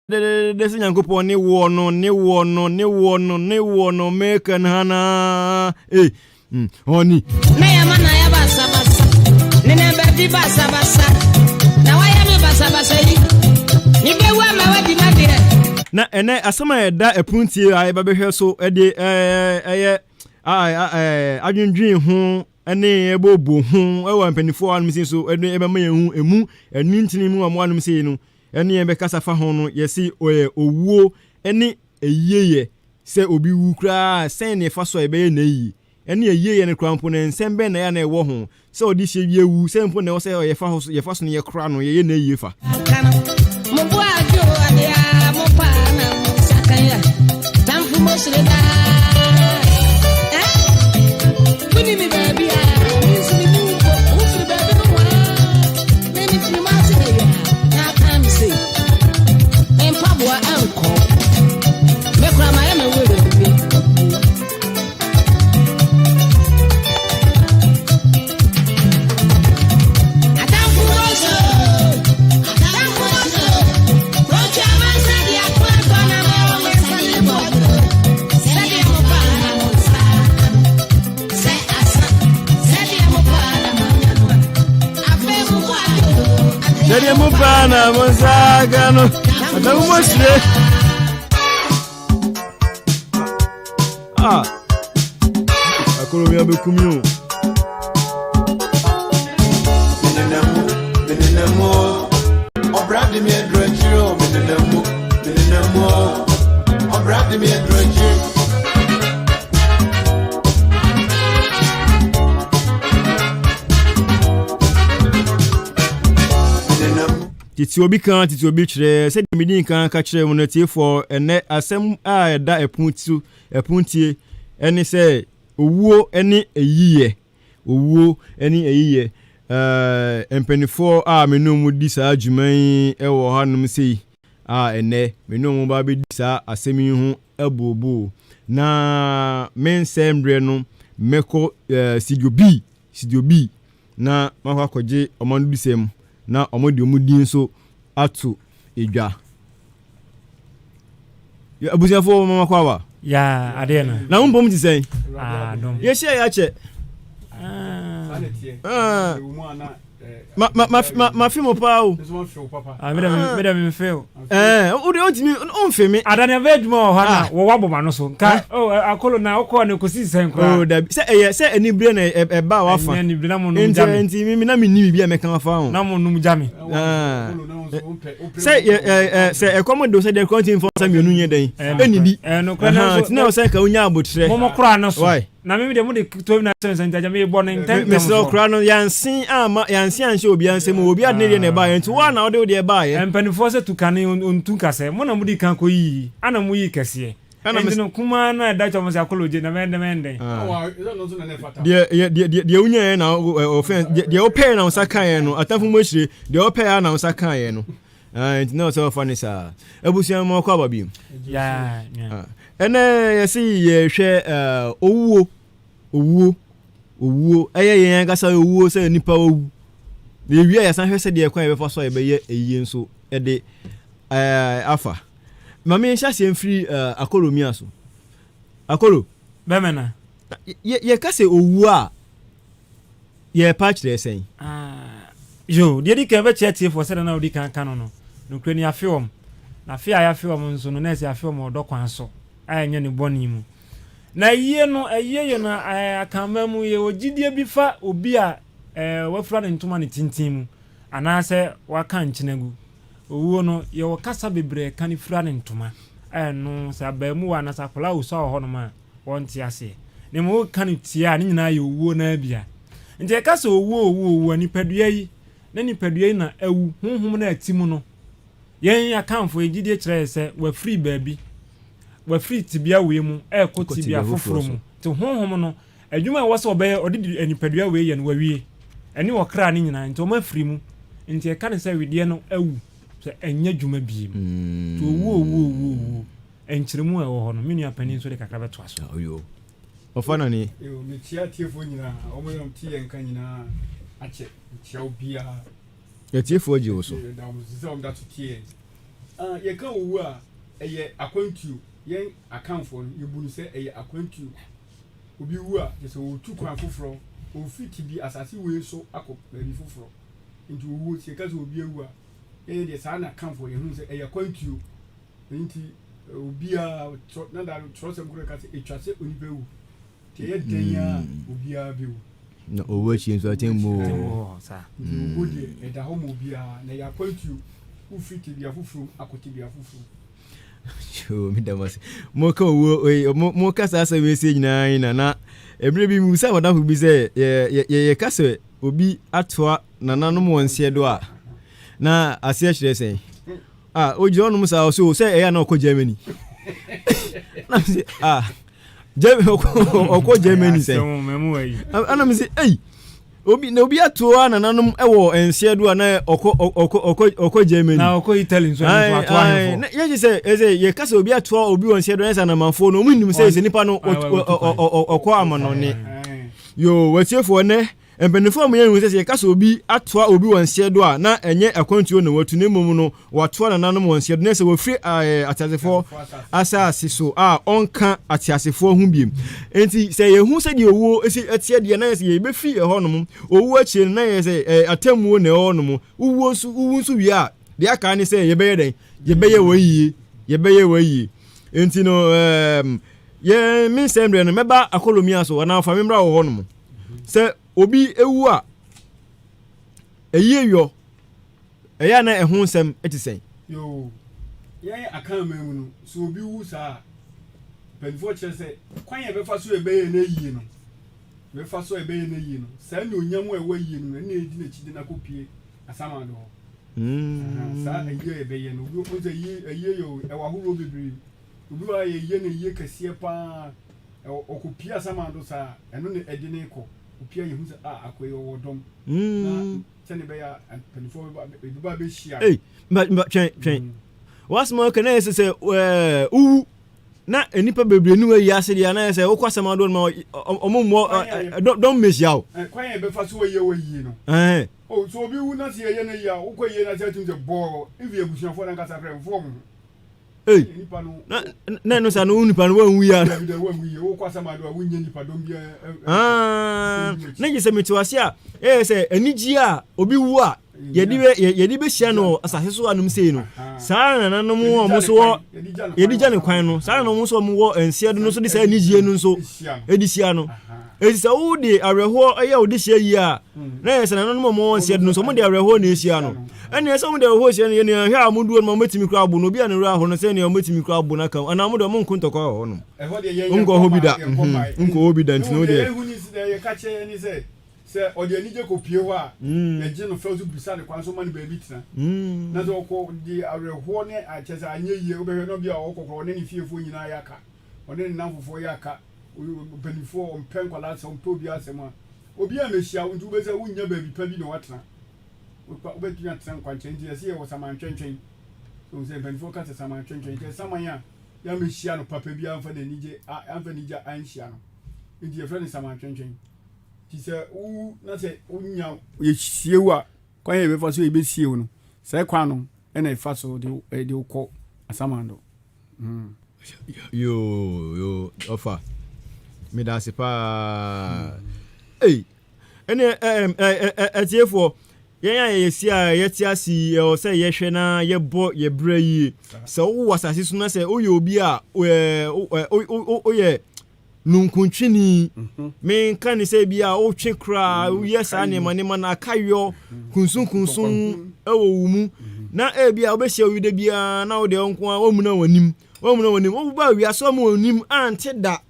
de Sinyankopo ne wono make hana oni na ya mana ya basa nene be basa na wa ya me basa yi ni be wa ma wadi na de na ene asama ya da epuntie ai ba behwe so de adwendwen ho ene ebobo ho ewa mpanifo anum sin so ene ebe ma yehu emu enu ntini mu amo anum sin no ene ebe kasa fa ho no yesi owuo ene eyeye se obi wu kra sen ne fa so ebe na yi ene eyeye ne krampo ne nsembe na ya na ewo ho se odi hye wie wu se mpo ne wo se ye fa ho ye fa so ne ye kra no ye na yi fa mo bo ajo adia mo pa na sakaya tamfu mo sreda kuni mi baby Dede mupana monsagano adamu mosre akolo mi abekumio menenemo obrade mi edrochiro menenemo obrade mi edrochiro titi obi kire se de midin kan ka kire won tie for ene asem a da epuntie ene se owuo ene eyiye empenifo a menum di sa adwuman ewo hanum sei ene menum ba be di sa asemi hu ebobo na mensembre no meko sidiobi na makwa koje omanu bisem na omodi omudin so atu edwa ya abusiafo mama kwawa ya ade na umbom ti sen dom ye share ya che ma fimo pa o me me feel o de ontimi on femi adana vedmo ho na wo waboma no so ka akolo na okọ na kosi sen kra da se eni bre na e ba wa fa eni bre na mo no jami enti mi na mi ni bi e meka fa ho na mo no jami se e komodo se de continue for some enu yen den eni di no kra na so na se ka onya abotre mo kra na so na me de mo de 12 na sen jaja me bo na intent me so kra no yansin anse obi anse mo obi adne de na ba yen to wa na ode de ba yen empanifo se tukane on kase mo na mo di kan ko yi ana mo yi kase ana me kuma na da cho mo se akoloje na mende de unya na offense de o pay na usa kan yen no atafu mo hire de o pay na usa kan yen no no so funny sir ebusia mo kwa babi ya ene yesi ye hwe owuo eye yen gasa owuo se nipa owu na ewia ya san hwe se de kwan e be fa so e be ye eyi nso e de afa mama yen hye mfiri akolomia so akolo bemena ye kase owu a ye patch de sen yo de di ka be chetie for se na odi kan no no krani afeom na afia ya afeom nso no na se afeom odokwan so anya ne boni mu na yie no ayeye na akamba mu ye ogidie bi fa obi a wafura ne ntoma ne tintin mu anase waka nkyinagu owuo no ye wakasa bebre ka ne fura ne ntoma no saba mu wa na sakola uso ho no ma wonti ase ne mo ka ne tia ne nyina ye owuo na bia nje kasa owuo ni padua yi na ni padua yi na awu honhom na atimu no yen akanfo egidie kire se wa free baabi wa free tibia we mu ko tibia foforo mu te honhom no adwuma wo se obeye odidi anipadua we ye no wawie eni wo kra ne nyina nti o ma free mu nti e ka ne se wedie no awu se enya dwuma biem to owu enkyiremu e wo ho no menu apani so de kakra beto aso oyo ofana ni me tia tiefo nyina o mo yom tie nka nyina ache chia obia ya tiefo ji wo so da mo se o da to tie ye ka owu a eye akwantuo yen akanfo no ye bunu se eye akwantuo obi wu a je se o tu kwan foforo o fiti bi asase we so akọ baabi foforo nti owu se ka se obi ewu a ye de sa na kanfo ye hu se eye akwantuo nti obi a na da trose mkure ka se etwase onipa wu te ye den ya obi a bewu na owo chi nso atemmo sa owu de eda ho mo obi a na ya akwantuo u fiti bi afoforo akoti bi afoforo Yo mi damas mo ka wo mo ka sa message nyina na ebre bi mu sa wada hu bi se ye ka se obi atoa nananom wonse do a na ase ahire sen o je onum sa so se e ya na okọ Germany na se Germany okọ Germany sen ana mi se obi atoa nananom ewo ense do na okọ Germany na okọ Italy so atoa na ye say ye kasa obi atoa obi wonse do na na manfo no munnim say nipa no okọ amanone yo watiefo ne empenifo mo yenu say ye kasa obi atoa obi wonse do a na enye akwantuo na watu ne mum no watoa nananom wonse do na say wo free atiasefo asase so onka atiasefo hu biem enti say ye hu say de owo etie de na say ye be fi ehonom owo achi na ye say atamuo na ehonom uwu nso wi a de aka ni say ye be den ye be ye wayi enti no ye min sembre no meba akolomia so na fa memra wo honom say obi ewu a eyeyo eya na ehun nsem etisen yo yen akan memu no so obi wu sa penfo che se kwan ye be fa so ebe ye na yie no be fa so ebe ye na yie no sa na onyam a ewa yie no na edi na chidi na kopie asama do sa eye ebe ye no obi o ze eye yo ewa huro bibiri obi wa ye na ye kase pa okopie asama do sa eno ne edi ne ko opia ye hu se akoyo wodom na tene be ya penfo be be shia twen was mo kana ese se uwu na enipa bebre nu ayi ase dia na ese wokwasama do ma omommo don mesiao kwan ye be fa so ye wayi no so obi wu na se ye na ya wokoye na se tun se bo ivi ebusuafo na nkasa frem fo mo nipa no na no sa no nipa no wanwu ya na wokwasama do wunye nipa don bia na je se metiwase a se anigi a obi wu a yedi be hia no asase so anum sei no saa na nanom omo so yedi gya ne kwan no saa na omo so omo wo ensia do no so de saa anigi no so edi hia no edi sa wo de areho aya wo de hia yi a na yesa na nanom omo ensia do no so mo de areho na hia no ene yesa mo de areho hia ne ne hia amudu no metimi kra abu no bi anu ra ho no se ne metimi kra abu na kan ana mo de mo nkuntoko ho no ngo ho bi da ngo ho bi da ntino de se odi anije ko pie ho a eje no frozu bisa ne kwan so man ba bi tina na zo ko di areho ne achesa anye yie obehwe no bia okokoro ne fiefo nyina ya ka one ne namfofo ya ka benifo ompen kwala se ompo bi asema obi a mehia ntu be se wunya ba bi pa bi no watena obetunya tsan kwanche ndi ese ye wo saman twentwen so se benifo ka se saman twentwen ke samanya ya mehia no papa bi amfa na nije amfa nije anhia no ndi ye friend saman twentwen ti se na se unya ye hiewu a kwan ye be fa so ye be hiewu no se kwan no na e fa so de ukọ asamando yo ofa me da se pa ene etiefo ye si a ye ti asi o se ye hwe na ye bo ye bra yi se wo wasase so na se o ye obi a o ye nunkuntwini men kan se bia o twe kra o yesa ne manema na akayo kunsun ewo mu na bia obehia wi de bia na o de onko a o mu na wanim o ba wi aso mu wanim ante da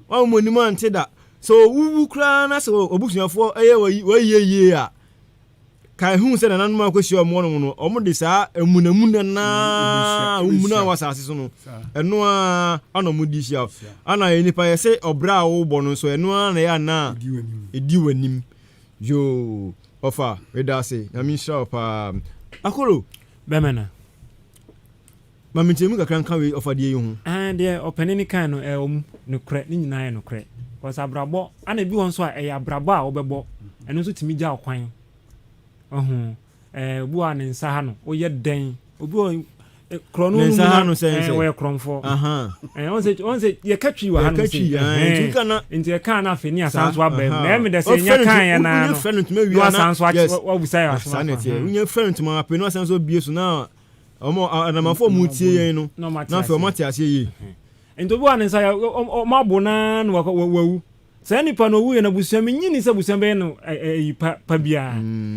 o mu wanim ante da so wuwu kra na so obusuafo wayiye a kai hu se na nanu akosi o mo no o mu de sa emunamuna na umuna wasase so no eno a ana mu di sia ana enipa ye se obra wo bo no so eno a na ya na edi wanim yo ofa wedase na mi sha pa akolo bemena mami temu kakran kan we ofa de hu de openini kan no om no kre ni nyina ye no kre cause abrabo ana bi won so a abrabo a obebo eno so timi gya okwan bu an nsa ha no o ye den obi krono ne no sa ha mu no sense we kromfo aha on say ye katwi wa ha no katwi kana nti ye kan na afeni asanso aba mu na me de say nya kan ye na no no asanso wa busa ya sanete unye friend ma apenu asanso bie so na omo anamafo mu tie yen no na fe omo tie ase yi nti obi wa ne sa o ma bona no wawu sa nipa no wu ye na busa me nyini sa busa be no pa bia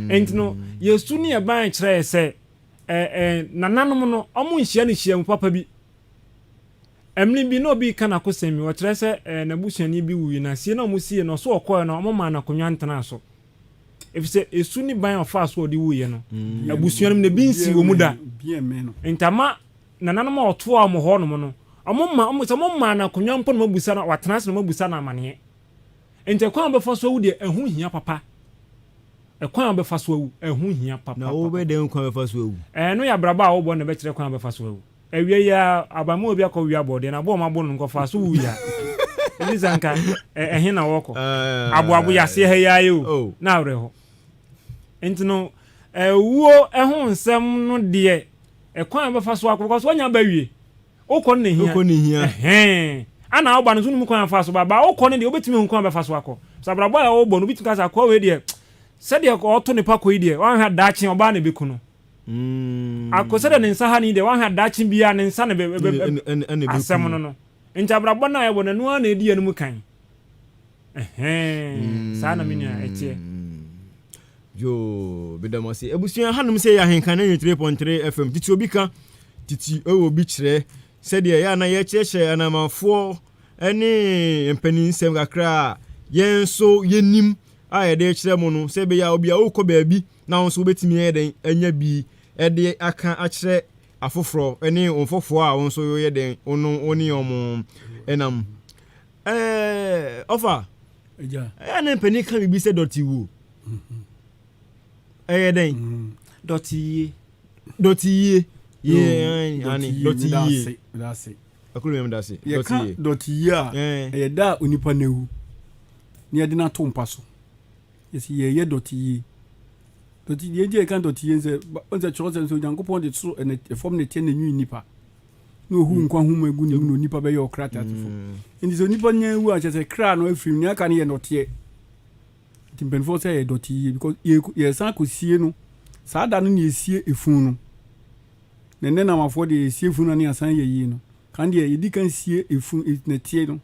nti no yesu ni e ban kire se nananom no omo nhia ne hia mu papa bi emni bi no bi kana kosemi wo kire se na busuani bi wu na sie na omo sie no so okoe no omo ma na konwa ntena so efise esu ni ban ofa so odi wu ye no abusuani ne bi nsi wo mu da ntama nananom oto a mo ho no no omo ma na konwa mpo no mabusa na watena se no mabusa na amane ente kwan be fa so wu de ehu hia papa kwan be fa so wu ehu hia papa na wo be de kwan be fa so wu no ya braba a wo bo ne be kire kwan be fa so wu ewie ya abama obi akọ wi abode na bo ma bo no fa so wu ya ni zanka ehe na woko abu ya se he ya yo na awre ho enti no wuo ehu nsem no de kwan be fa so akọ so nya ba wie okọ ne hia ana oba no sunu kwan fa so baba okọ ne de obetimi hu kwan be fa so akọ sabrabo ya wo bo no bitu kasa akọ we de sede ko oto ne pa ko ide wan ha dachi oba ne beku no akosede ne nsa ha ni de wan ha dachi bia ne nsa ne be asem no ncha brabo na ya bo na nu na edi ya mu kan sa na minia etie yo bedamasi ebusuan hanum se ya henkan na 3.3 FM titi obi ka titi obi kire sede ya na ye cheche anamafo ene mpanin sem kakra yenso yenim a de kire mu no se be ya obi a okọ baabi na won betimi eden anya bi ede aka a kire afoforo ene onfofo a won so yo yeden oni omo enam ofa ya na mpanin kan bi se doti wo den doti ye ani doti ye that's it akulu mem dasi doti ye da onipa newu ni ade na to mpa so yesi ye doti ye je kan doti ye se onse chosen so Yankopon de so ene form ne tie na nyu nipa no hu nkwa hu magu ne no nipa be ye okrata tifo ndi so nipa nya wu a chese kra no afrim ni aka ne ye notie timpenfo se ye doti ye because ye san ko sie no saa da no ne sie efun no nene na mafo de sie efun no ne asan ye yi no kan de ye di kan sie efun ne tie no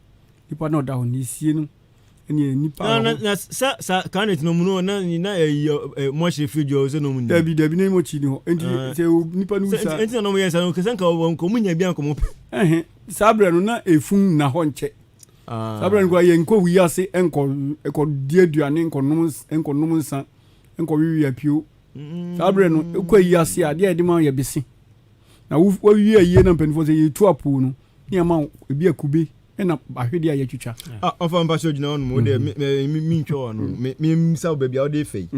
nipa no da ho ne sie no ene nipa na sa kan it no mu no na mo she fidio se no mu ni dabi na mo chi ni ho enti se nipa no sa enti no mo yen sa no kesan ka ko mu nya bia ko mo sabre no na efun na ho nche sabre no ye nko wi ase enko die duane enko num nsa enko wi apio sabre no ekwa yi ase ade ade ma ye besi na wo wi aye na mpanifo se ye tu apu no ni ama ebi akube na ahwede aye twitwa ofa mba so gina on mo de mi ntwo no mi sa bia o de fei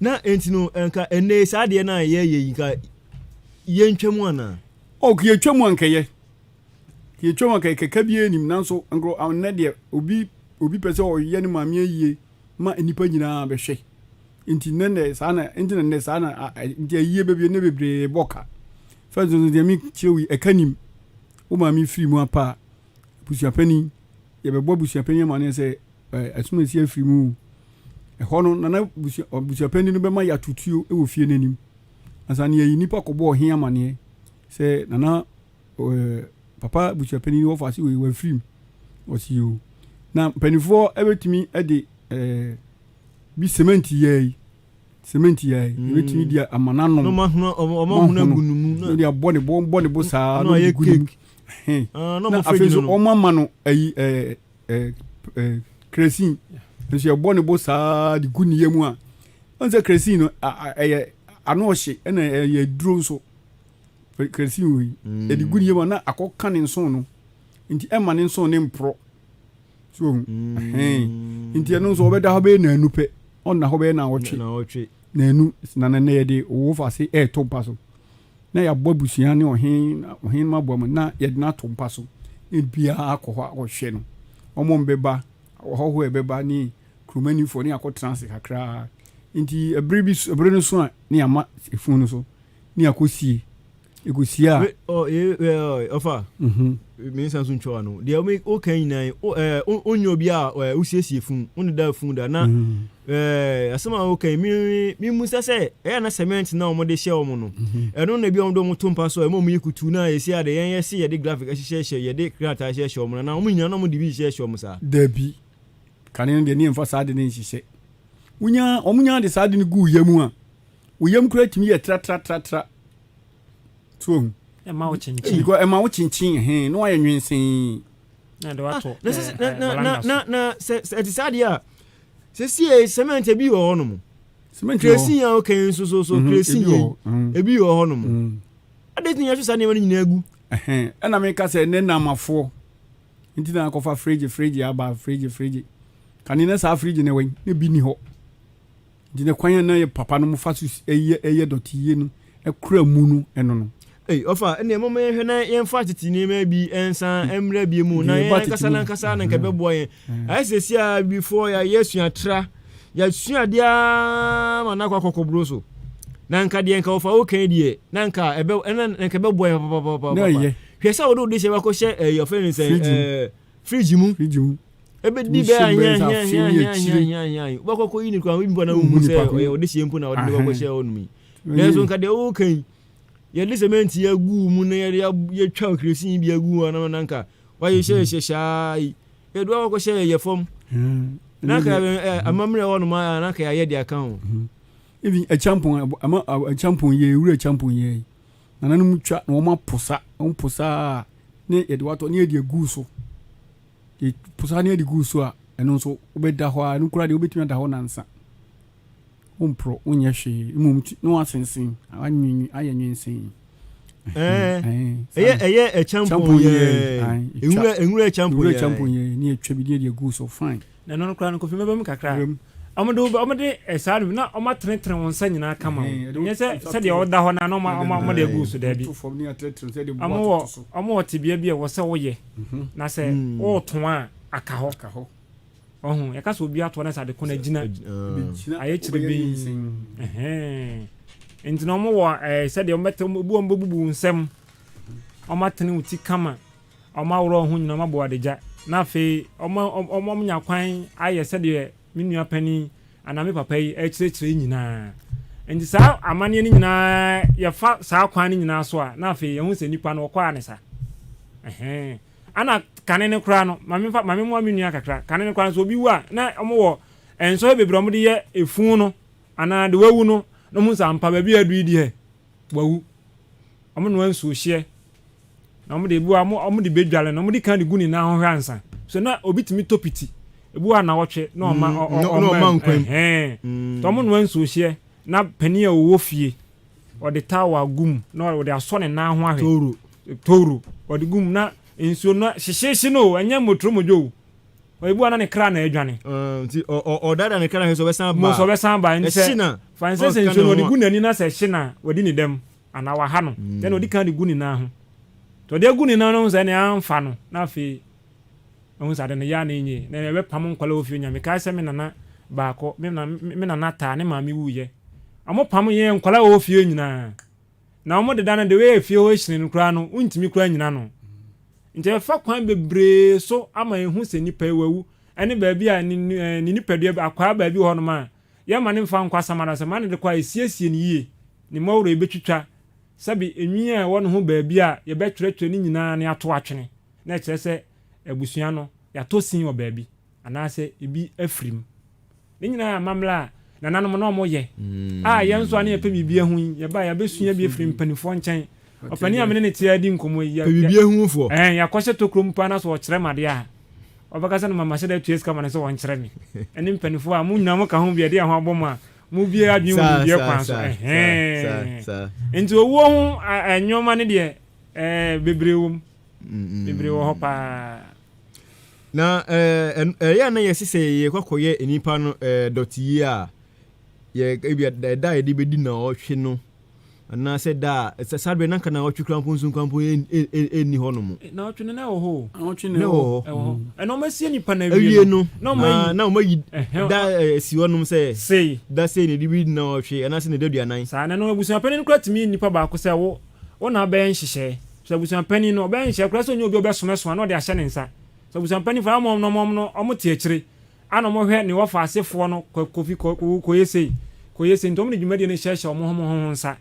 na enti no enka ene sa de na ye ka ye ntwemu ana o ki ye twemu anka ye ki twemu anka keka bi enim nanso ngro na de obi pese o ye ni ma ye ma enipa nyina be hwe enti nene sa na enti nene sa na enti ye be ne bebre boka fa zo de mi chewi ekanim o ma mi free mu apa busuapani ye be bo busuapani ma ne se asuma si afiri mu ho no na busuapani no be ma ya tutuo e wo fie nanim asane ye nipa ko bo he amane se nana papa busuapani no fa si we afiri o si yo na panifo ebetimi e de bi cement ye ebetimi dia amana no ma huna gunumu no dia bone bo sa no ye gunumu na afezo o mama no kresin nso ye bone bo sa di guniye mu a onse kresin no ano hye na ye duro so kresin wi e di guniye mu na akoka ne nso no nti ema ne nso ne mpro so nti eno nso obeda ho be na anupe on na ho be na wotwe na anu na na ye de wo fa se to paso na ya bobusia ne ohin mabom na ye de na to paso e bia akọ hwe no omo mbeba ho ebeba ni krumani fo ni akotranse kakra nti ebre no so a ni ama efun no so ni akosie Igusia. Ofa. Me san sun chwa no. They make okay na onyo bia usiesie fun. Onu da fun da na asema okay mi musa say na cement na omo de share omo no. Eno na bia omo do tumpa so emo yikutu na yesi ade yen yesi ye de graphic ahye ye de creator ahye omo na omo nyina na omo de bi share omo sa. Dabi. Kanen de ni emfa sa de ni hye. Unya omunya de sa de ni gu yemu a. Uyem kura timi ye tra. So Emma wo chinchin. Because Emma wo chinchin no aye nwensen. Na de wato. Na se decide ya. Se sie cement e bi wo hono mo. Cement Kresi ya okay so kresi ye. E bi wo hono mo. Ade tin ya so sa ne nyina agu. Na me ka se ne namafo. Nti na akofa fridge aba fridge. Kanina sa fridge ne wen ne bi ni ho. Nti ne kwan na ye papa no mo fa so eye dotiye no e kura mu no eno no. Ofa ene mo me hwe na yen fa titi ni ma bi ensan emra bi mu na yen kasa na nke bebo yen asesi a before ya yesu atra ya sua dia ma na kwa kokobro so na nka de nka ofa okay die na nka ebe nka bebo yen papa hwe sa wo do de se ba ko hye your friend say fridge mu ebe di be anya ba ko yini kwa bi bona mu se o de se mpu na o de ko hye onumi leso nka de okay ye de cement ya gu mu na ye twa kresi bi agu na nka wa ye hye ye do ko hye ye fom na ka amamre wonu ma na ka ye de aka ho even a champon ye ure champon ye nananum twa na wo posa ne ye de wato ne ye de gu so ye posa ne de gu so a eno so obeda ho a nkura de obetumi da ho nansa pro onye hwe mum no asensen anyi ayenyensen eye champion ye enwure champion ye ni etwa bi de gu so fine na no kra no kofi mebam kakra amode esadu na omatrentre wonsa nyina kama nye se de oda ho na no ma de gu so da bi amo tibia bi e wo se wo ye na se wo to a aka ho ohun ya kaso obi ato na sa de ko na gina aye kire bi enti no mo wo se de omete bu ombubu nsem omatene uti kama omawro ohun nyina mabo adeja na fe omo nya kwan aye se de minua pani aname papa yi ekire nyina enti sa amane ni nyina ya fa sa kwan ni nyina so a na fe ehun se nipa no kwa anesa ana kanene kura no mame mo minua kakra kanene kura so obi wa na omo wo enso bebre omo de ye efun no ana de wawu no no mu sampa ba bi adu di he wawu omo no anso hye na omo de bu omo de bedwale no omo de kan de guni na ho hwansa so na obi timi topiti ebu ana wotwe na oma nkwam to omo no anso hye na pani a wo fie o de tawa gum na o de aso ne na ho ahwe toro o de gum na inso na hyehyehye no anya motro mojo oibu ana ne kra na adwane nti o dada ne kra he so besan ba nse fanse inso no de gu nani na se hye na wadi ni dem ana wa ha no then odi kan de gu ni na ho to de gu ni na no se ne amfa no na fe ohun sa de ne ya na enye na be pam nkwala ofi nya me ka se me nana ba ko me nana ta ne ma me wuye amo pam ye nkwala ofi nyina na omo de dana de we fie ho hyene no kra no untimi kra nyina no nje fa kwan bebre so ama ehu se nipa ewu ene ba bi a ni nipa de akwa ba bi ho no ma ye ma ne mfa nkwa samara se ma ne de kwa esiesie ni yie ni mawro ebetwitwa sabi enwi a wo no ho ba bi a ye betwerɛtwerɛ ni nyina ne ato atwene na kyerɛ se ebusua no ya to sin wo ba bi ana se ebi afrim ni nyina mamla na nanom no mo ye ye nso ane epe bibia hu ye ba ya besua bi afrim panifo nkyɛn opani amene ne tia di nkomo ya bibia hu fo ya kwose tokrom pa na so o kyerɛ made a obakasa no mama hyeda tues kama ne so won kyerɛ ni ene mpanifo a mu nyina mo ka ho bia de ho abom a mu bia adwen mu bia kwan so enti owo hu anyoma ne de bebrewom bebrewo ho pa na ya na yesise ye kwakoye enipa no dotiye a ye bia da de bedi na o hwe no na se da sabe na kana o twikrampo nsunkampo eni ho no mo na o twene na wo ho o twene ho eno ma sie nipa na wie no na o ma yi da si wonum se da se ne de bedi na o hwe na se ne da duanan sa na no abusuapani no kratimi nipa ba ko se wo wona be nhihye so abusan pani no be nhihye kura so nyo obi obesomesoma no de ahye ne nsa so abusan pani fa mom no omote akire ana mo hwe ne wo fa asefo no kofi koyese ntom ne dwumade ne hyehye omo nsa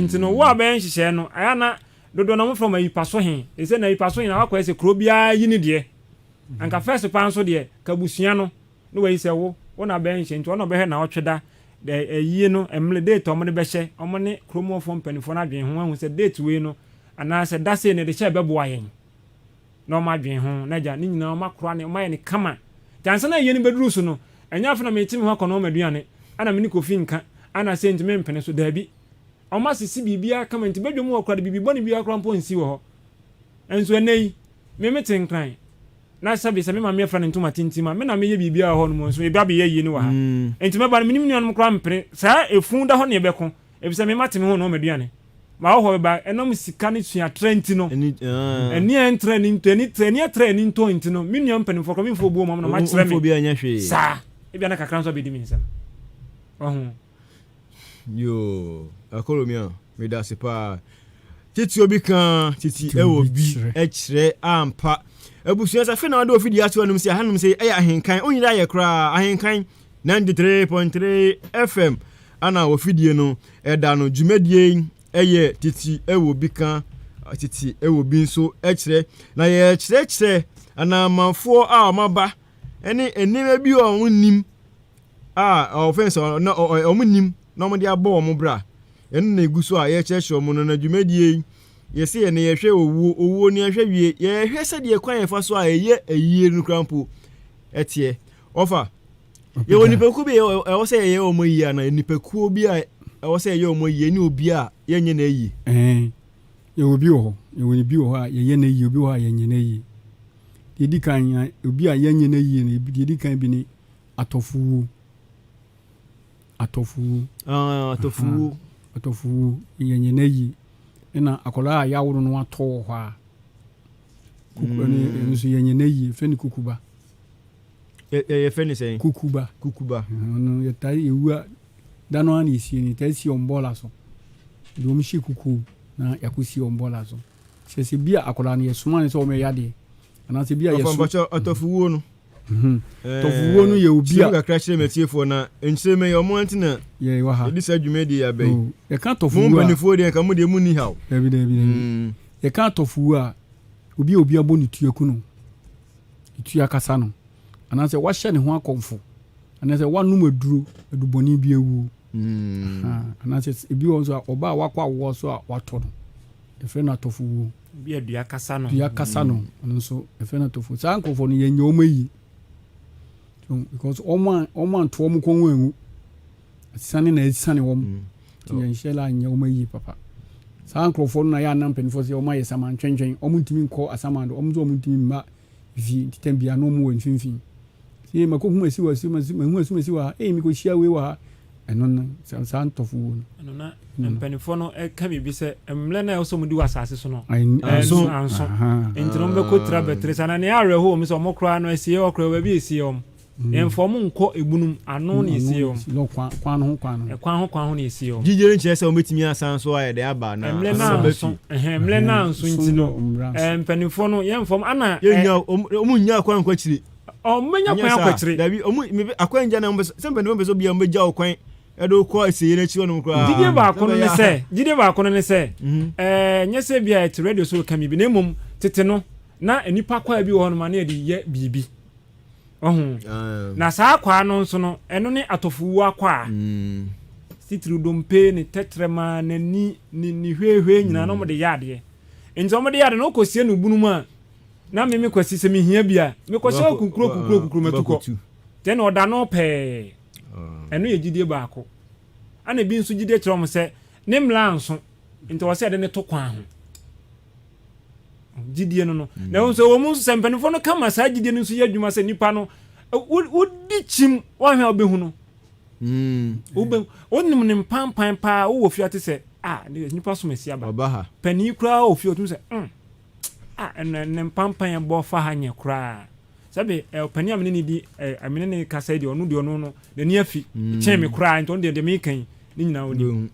nti no wo abe nhihye no ayana dodo na mo from ayipaso he ese na ayipaso he na wakwa ese kro bia yi ne de anka first pan so de kabusua no no we ise wo na be nhihye nti ono be he na otweda de yie no emle date omo ne be hye omo ne kromo fo mpanifo na dwen ho ahu se date we no ana se dase ne de hye bebo ayen no ma dwen ho na ja ni nyina o makro ne o maye ne kama jansa na yie ne beduru so no enya afa na metimi ho akono maduane ana me ni kofi nka ana se ntime mpene so dabi o ma sisi bibia kama nti bedwom wo kra de bibi boni bia kra mpo nsi wo ho enso enei me meten kran na sabi se me ma me fra ne ntoma tintima me na me ye bibia ho no mo nso e bia be ye yi ni wa ha enti me ba me nim nuanom kra mpene saa efun da ho ne ebeko ebisa me mateme ho no maduane ma ho ba enom sika ne sua trenti no eni entre ni treni nto enti no me nuam mpene fo kra me fo buo mo no ma kire me bia nya hwe saa e bia na kakran so be di mi nsam yo akolomia me da se pa titi obi kan titi ewo bi ekire ampa abusua sa fe na wade ofidi atu anum se hanum se eya ahenkan onyira ye kra ahenkan 93.3 FM ana ofidie no eda no dwumadie eye titi ewo bi kan titi ewo bi nso ekire na ye kire ana manfo a maba ene enime bi o wonnim offense no omunim no mo de abo mo bra enu na eguso a ye chesho mo no na dwumadie ye se ye ne ye hwe owo ni hwe wie ye hwe se de kwan ye fa so a ye ayie nu krampo etie ofa ye woni peku bi e wo se ye omo yi ana ni peku obi a e wo se ye omo yi ni obi a ye nye na yi ye obi ho ye woni bi ho a ye na yi obi ho a ye nye na yi dedi kan obi a ye nye na yi na dedi kan bi ni atofu ye nye na yi na akola a yawuru no ato ho a kukuba ni nso ye nye na yi fe ni kukuba ye fe ni sen kukuba no ye tai ewa dano ani si ni tai si ombola so do mi shi kuku na yakusi ombola so se bia akola ni yesuma ni so o me yade ana se bia yesu atofuwo no tofuwo no ye obi a kakra kire metiefo na enchire me yomo antina ye wa ha edi sa dwumedi ya bai ye kan tofuwo mo banifo de kan mo de mu ni haw ebi ye kan tofuwo a obi aboni tuaku no tuya kasa no ana se wa hye ne ho akomfo ana se wa num aduboni bi ewu ana se ebi won so oba wakwa wo so a wato no e fe na tofuwo bi adua kasa no nso e fe na tofuwo sa ankofo no ye nyomayi because oman to mu konwo enwu asane na asane wom ye nshela nyomayi papa sa ankofo no na ya na mpenfo se omaye saman twenchen omuntimi nko asamando omzo omuntimi ma vi titembia no mu wonfinfin se makohu asi wasi mahu asi wa mi ko hia we wa eno no sa antofu no na mpenfo no e ka bibi se emle na oso mu di wasase so no anso entino mbeko tra betre sana ne are ho mi so mokra no asie okra ba bi asie om enfom nko ebunum ano na asie om lo kwan ho na asie om jijere nche se o metimi asan so aye de aba na emle na nso ntino mpenfo no ye enfom ana ye omunya kwan kwachire omenya kwan kwachire dabi akwan nja na mbe sembe ne mbe so bia mbe ja okwan edo ko aseye na chi wonu kra jide ba kono ne se nyese bia et radio so kami bi na mum tete no na enipa kwa bi wo no ma na edi ye bibi na saa kwa no nso no eno ne atofuwu akwa sitru dompe ne tetrema na ni hwehwe nyina no mo de yade enzo mo de yade no kosie no bunum a na me kwasi se me hia bia me kwasi kukuro matuko ten oda no pe eno ye jide baako ana bi nso jide kire mo se ne mla nso nti wo se de ne to kwan ho jide no na nso wo mu se mpanifo no kama sa jide no nso ye adwuma se nipa no wodi chim wo hwe obehu no onim ne mpampan pa wo fiate se nipa so mesi aba pani kura wo fi otum se ne mpampan bo fa hanye kura sabe pani amene ni di amene ne kasa di onu di onu no de ni afi che me kura nto de me kan ni nyina oni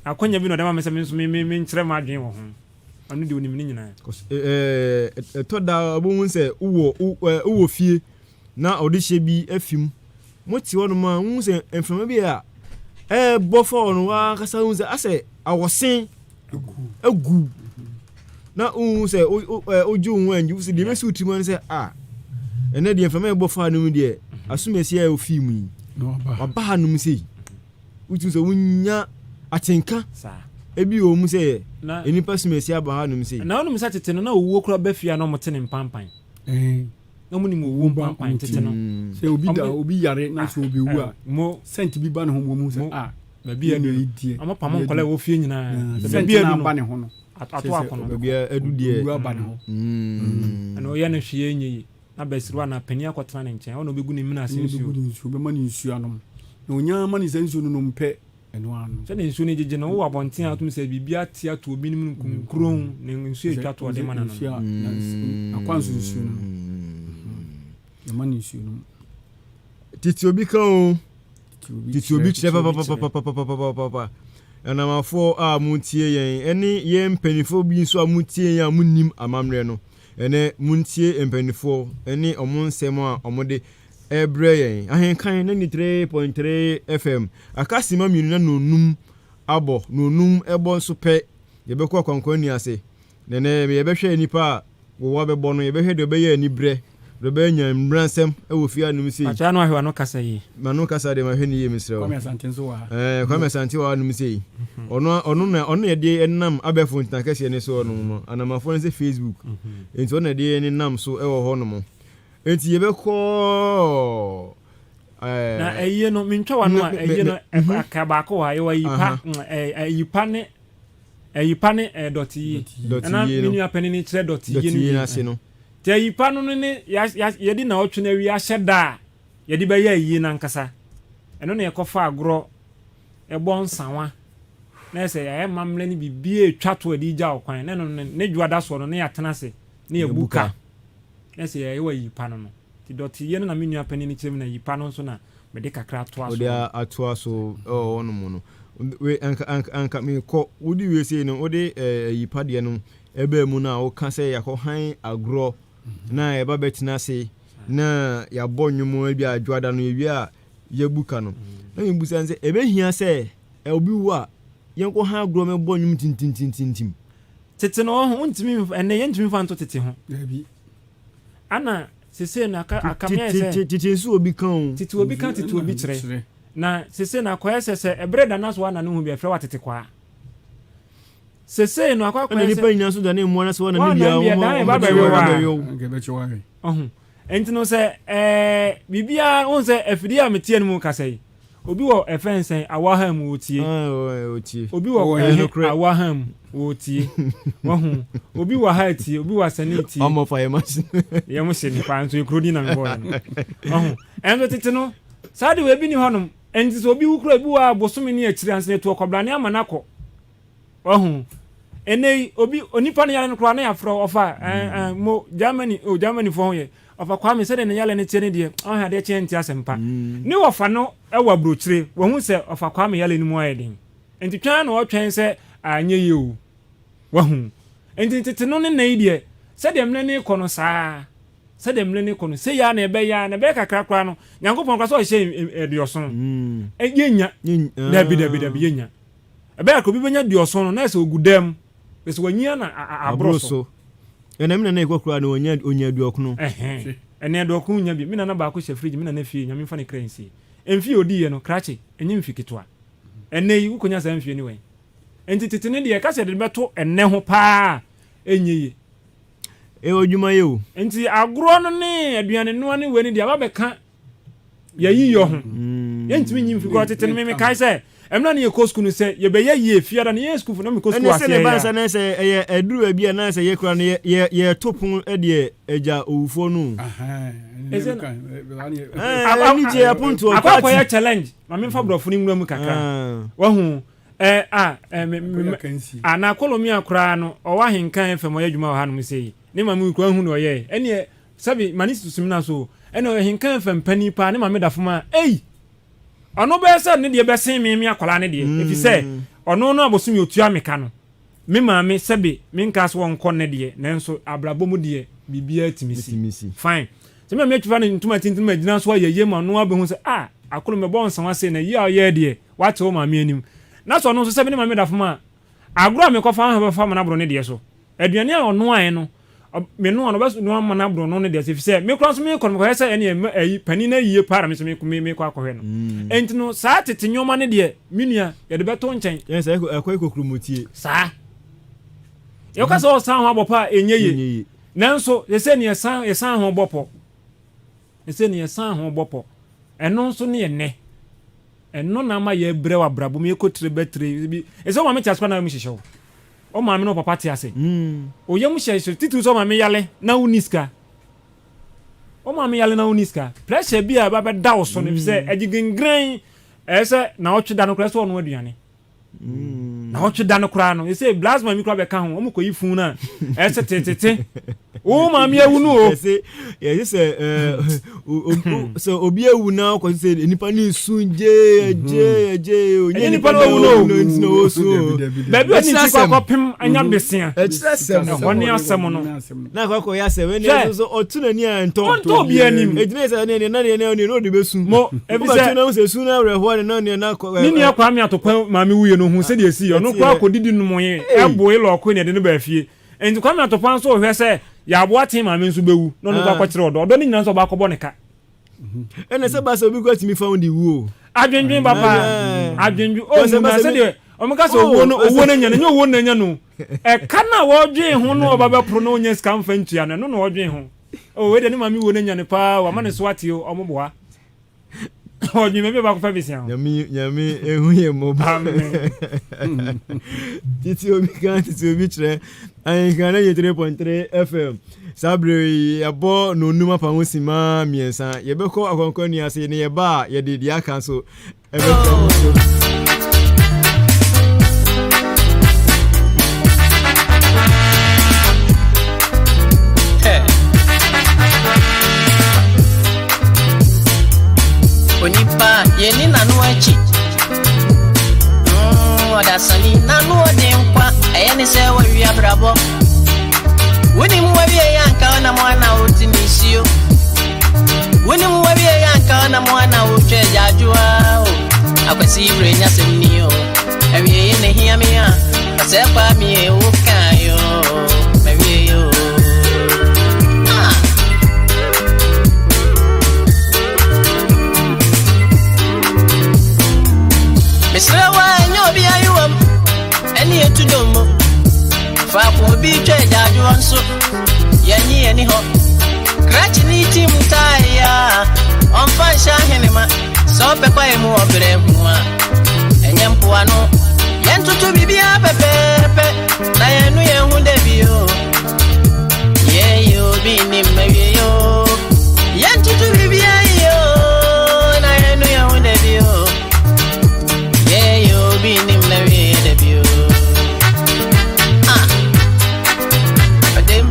akonya bi no dem amese me nso me nkyerɛ ma adwen wo ho ɔno de onim ni nyina to da bo hun se uwo fie na odi hye bi afim mo ti wono ma hun se enfama bi a bofo no wa kasa hun se ase awosen agu na hun se oju hun anju se de be su timo se ene de enfama bofo anu de asumesi a ofim yi no ba hanum sei utu so wunya atenka sa ebi o mu se enipa sumesi aba hanum sei na onum sa tete no na owuo kura bafia no motene mpampan na mu ni mo owuo mpampan tete no se obi yare na so obi wu a mo sent bi ba ne ho mo se ba bia no idie ama pam nkola wo fie nyina se bia no ba ne ho no ato akono ba bia adudie wu aba ne ho ana o ya na hwie enyi na besirwa na pani akotena ne nkyɛn ona obegu ne mina ase nsuo be mani nsuo anom na onya mani se nsuo no mpɛ eno ano sɛ ne nsuo ne gege na wo abɔnten atum sɛ bibia tia to obi nim kunkron ne nsuo etwa to ɔde mana no akwanso nsuo no na mani nsuo no titi obi kan o titi obi kyerɛ papa anamafo a muntie yɛn ɛne yɛn mpanifo bi nso a muntie yɛn a munnim amamrɛ no ene muntie empanifo ene omo nsem a omode ebre yen ahenkan na 3.3 FM akasima mienu na nonum abo nonum ebo nso pe yebekọ kwankwan ase nene yebehwe nipa wo wa bebo no yebehwe de obeye ani bre de be nya mbransem ewo fia num sei acha no ahwe no kasa yi manu kasa de mahwe ni ye misre kwame asante nso wa kwame asante wa num sei ono yede enam abefo ntakase ne so no anamafo ne se Facebook enti ono yede enam so ewo ho no mo enti yebekọ na eye no mentwa wa no eye no akaba ko wa yewa yipa ne doti na menu apani ni kire doti ye na se no te yipa no ne yedi na otwe na wi ahyeda yedi be ya yi na nkasa eno na yekofa agro ebo nsanwa na se ya mamle ni bibie twato adi gya okwan ne dwada so no ne yatena se ne yebuka na se ya yewa yipa no ti doti ye na menu apani ni kire na yipa no so na me de kakra to aso odi ato aso ono mu no we anka me ko odi we sei no odi yipa de no ebe mu na o ka se yakọ han agro na eba betina se na ya bonnwum bi adwada no ewi a yebuka no na mbusa nse ebe hia se obi wu a yenko han agro me bonnwum tintintintintim tete no ho ntimi ene yentimi fa nto tete ho bi ana sese na akamya se tete su obi kan tete obi kan tete obi kire na sese na koye sese ebreda na so wa na no hu bi afre wa tete kwa sese no akwa kwa nipa nyina so da ne mo na so na bibia wo ngebe chiwa enti no se bibia won se afidi a metie no mu kasai obi wo efensen awaham wotie obi wo awaham wotie wahu obi wa haiti obi wa saniti omo fa yemasi yemusi ni pa nso ekrodi na mbo no wahu enzo tete no sade we bi ni honum enti so obi wukro bi wa bosome ni akiri anse to kobrane amanako wahu enei obi onipa ne yale no kro na afro ofa mo Germany fo ye ofa kwa me se de ne yale ne tiene de on ha de chenti asempa ni ofa no ewa brochire wo hu se ofa kwa me yale ni mu ayedin enti twa na o twen se anye ye o wahu enti tete no ne nai de se de mle ne kono saa se de mle ne kono se ya na ebe ya na be kakra kra no nyankopon kwa so hye edioso yenya dabi yenya ebe akobi benya dioso no na se ogudam se wanyia na abroso ena mina na ekokura na onya aduokno ene aduokno nya bi mina na ba ko hye fridge mina na fie nyame fa ne kransi emfi odi ye no krache enyi mfi kitwa ene yi ukonya sa mfi anyway enti titine de ka se de beto ene ho pa enyi ye odwuma ye o enti agro no ne aduane no ne weni de aba beka yayi yo ho yentimi nyi mfi ko titine me kai se emna ne ekosku no se ye be ye fiada ne ye school no me kosku ase ya ene se ne se ye eduru abi na se ye kura ne ye topun de eja owufo no ani je apunto akwa ya challenge ma me fa brofo ni nwura mu kakra wahu na kolomia kura no o wa henkan efem oyadwuma wa hanom sei ne ma mu kura hu no ye ene sabi manisi sumina so ene o henkan efem pani pa ne ma me dafoma ono be se ne de be sen me akola ne de efi se ono no abosom yotua meka no me maame sebe me nka so won konne de nanso abrabɔ mu de bibia timisi fine se me metwa no ntuma tintin ma gina so ayeye ma no abehu se akolo me bon sanwa se na yi aye de wate o maame anim na so no so sebe ne maame da fama agro me kofa ha fa na bro ne de so aduane a ono aye no me no ono bes no ma na bro no ne de se fi se me kro so me kono ko se ene ayi pani na yiye para me so me ko akɔhwe no enti no saa tete nyoma ne de minua ye de beto nkyɛn yes akɔ kokromotie saa yo ka so san ho abopa enyeye nanso ye se ne san ho bopo eno nso ne ye ne eno na ma ye bre wa brabo me ekotre betre bi ese o ma me chasko na me hihyew o ma me no papa te ase o ye mu hyehyɛ titu so ma me yale na uniska o ma me yale na uniska pressure bi a ba be da wo so ne se agigengran ese na o tweda no kra so no aduane na o tweda no kra no ese plasma mi kra be ka ho o mu koyi fun na ese tetete o ma me awu no o ese so obi awu na ko se nipa ni sunje je o ni nipa awu no so baby o ni ti ko pem anya besia woni asem no na ko ya se we ne so otuna ni nto bi anim ejine se ne no de besu mo ebise na se su na reho ne no na ko ni akwa me atopa maame wuye no hu se de esi ono kwa kodidi no moye ebo ile okwo ne de no ba fie enti kwa me atopa so hwe se ya abo tem maame nso bewu no no kwa kire odo ni nyina so ba akɔbɔ ne ka ene se ba so bi ko timi found the wo adwendwen baba adwendwen o na se de o meka so owo no nya no owo na nya no e ka na wo dwen ho no oba be pro no nya scam fantua no no wo dwen ho o we de ni maame wo na nya ne pa wa ma ne so ate o moboa o ni me ba ko fa bisia nyame ehu ye mo ba titi obi kire ayin kan na 3.3 FM sabre yabo no numa pa wosima miensa ye be ko akonkɔ ni ase ne ye ba ye de dia kan so e be so onipa yeni nanu achi odasani nanu odenkwa ayeni se wawi abrabo woni mu wawi yanka na mwana otinisio woni mu wawi yanka na mwana otwejajua akwasi renya semnio awie ne hia me a asepa mi e ukayo awie yo Misrawa nyobi ayuam eni etudomo fa ko bi twejaju onso yanyi eni ho krachi ni tim taya on fa shahenema so pe kwa emu obere huwa enyempo ano yentutu bibia pepepe na yenu yehu debio yeyo bi ni meyo yentutu bibia yo na yenu yehu debio you be in the way of you. But them,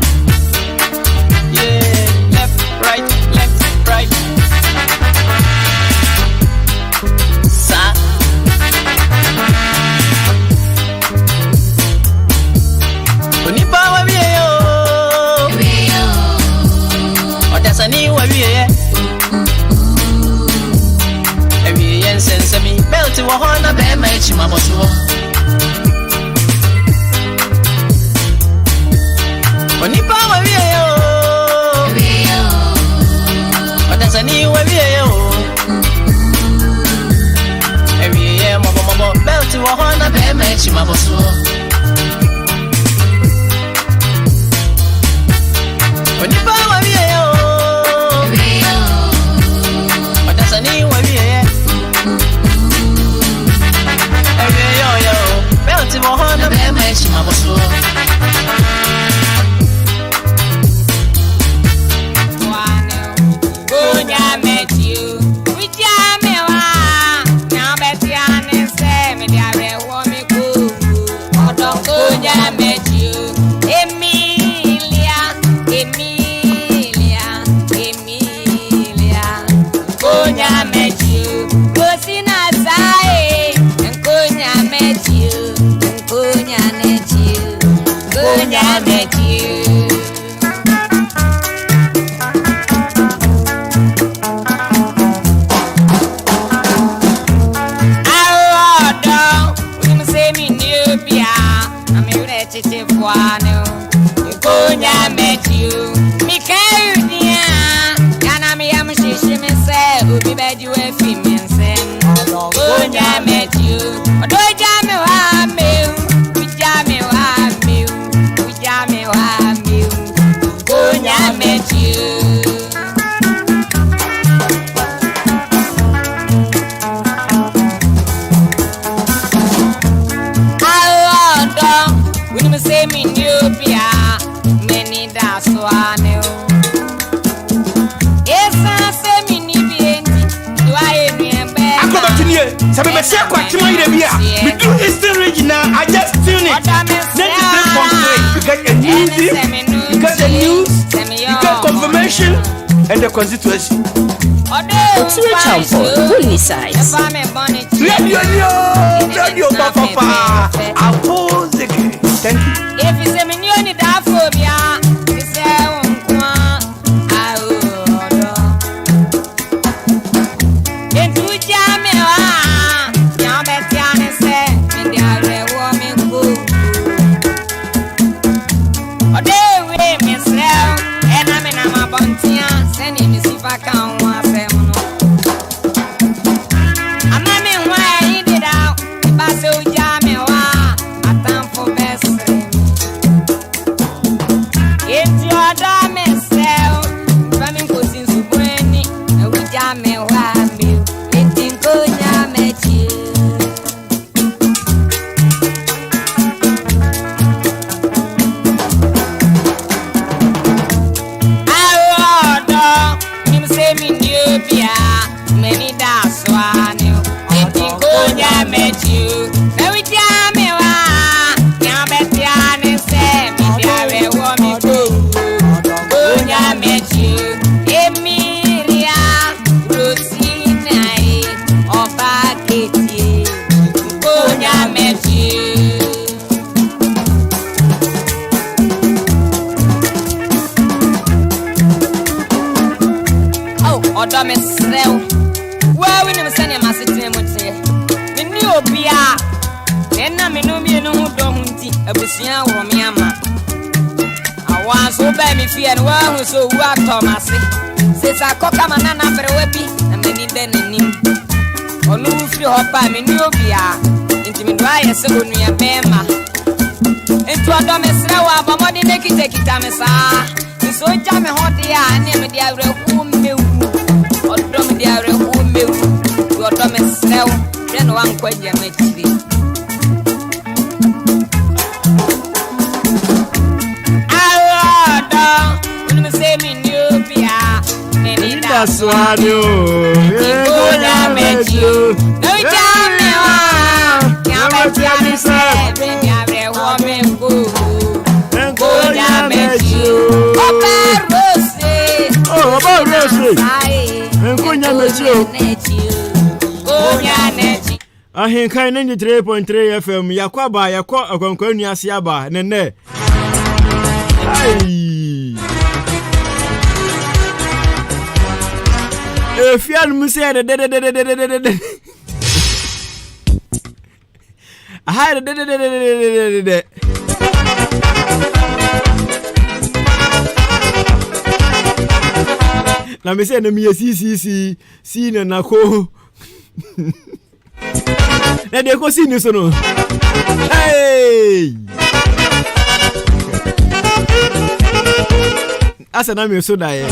yeah, left, right. Sa. Unipa wa biyo. Odasani wa biyo. Sense me belt wa hona be ma chi ma boso onipa wa wie yo odasani wa wie yo ewie ye mo belt wa hona be ma chi ma boso onipa wa wie yo odasani wa wie ye Belt mo hona be ma chi ma boso And the constituency. It's rich and full, fully size. Radio, Papa. I'll pose the game. Thank you. If it's a million, it's a phobia. It's a So what Thomas says I cock a man after a weapon and many then in him. Or no, if you hop by me, no beer, intimate wire, so when we are Bema. Into a domes now, but what did they take it, Tamasa? So jam a hot air, and never the other whom you or drum the other whom you your domes now, then one question make it. That's why you met you. No, Ahenkai 93.3 FM yakwaba yakwa akwankwa nuase aba nene ai efian musere de aha de na me say na me si na nako na de ko si ni so no hey asa na me so da ye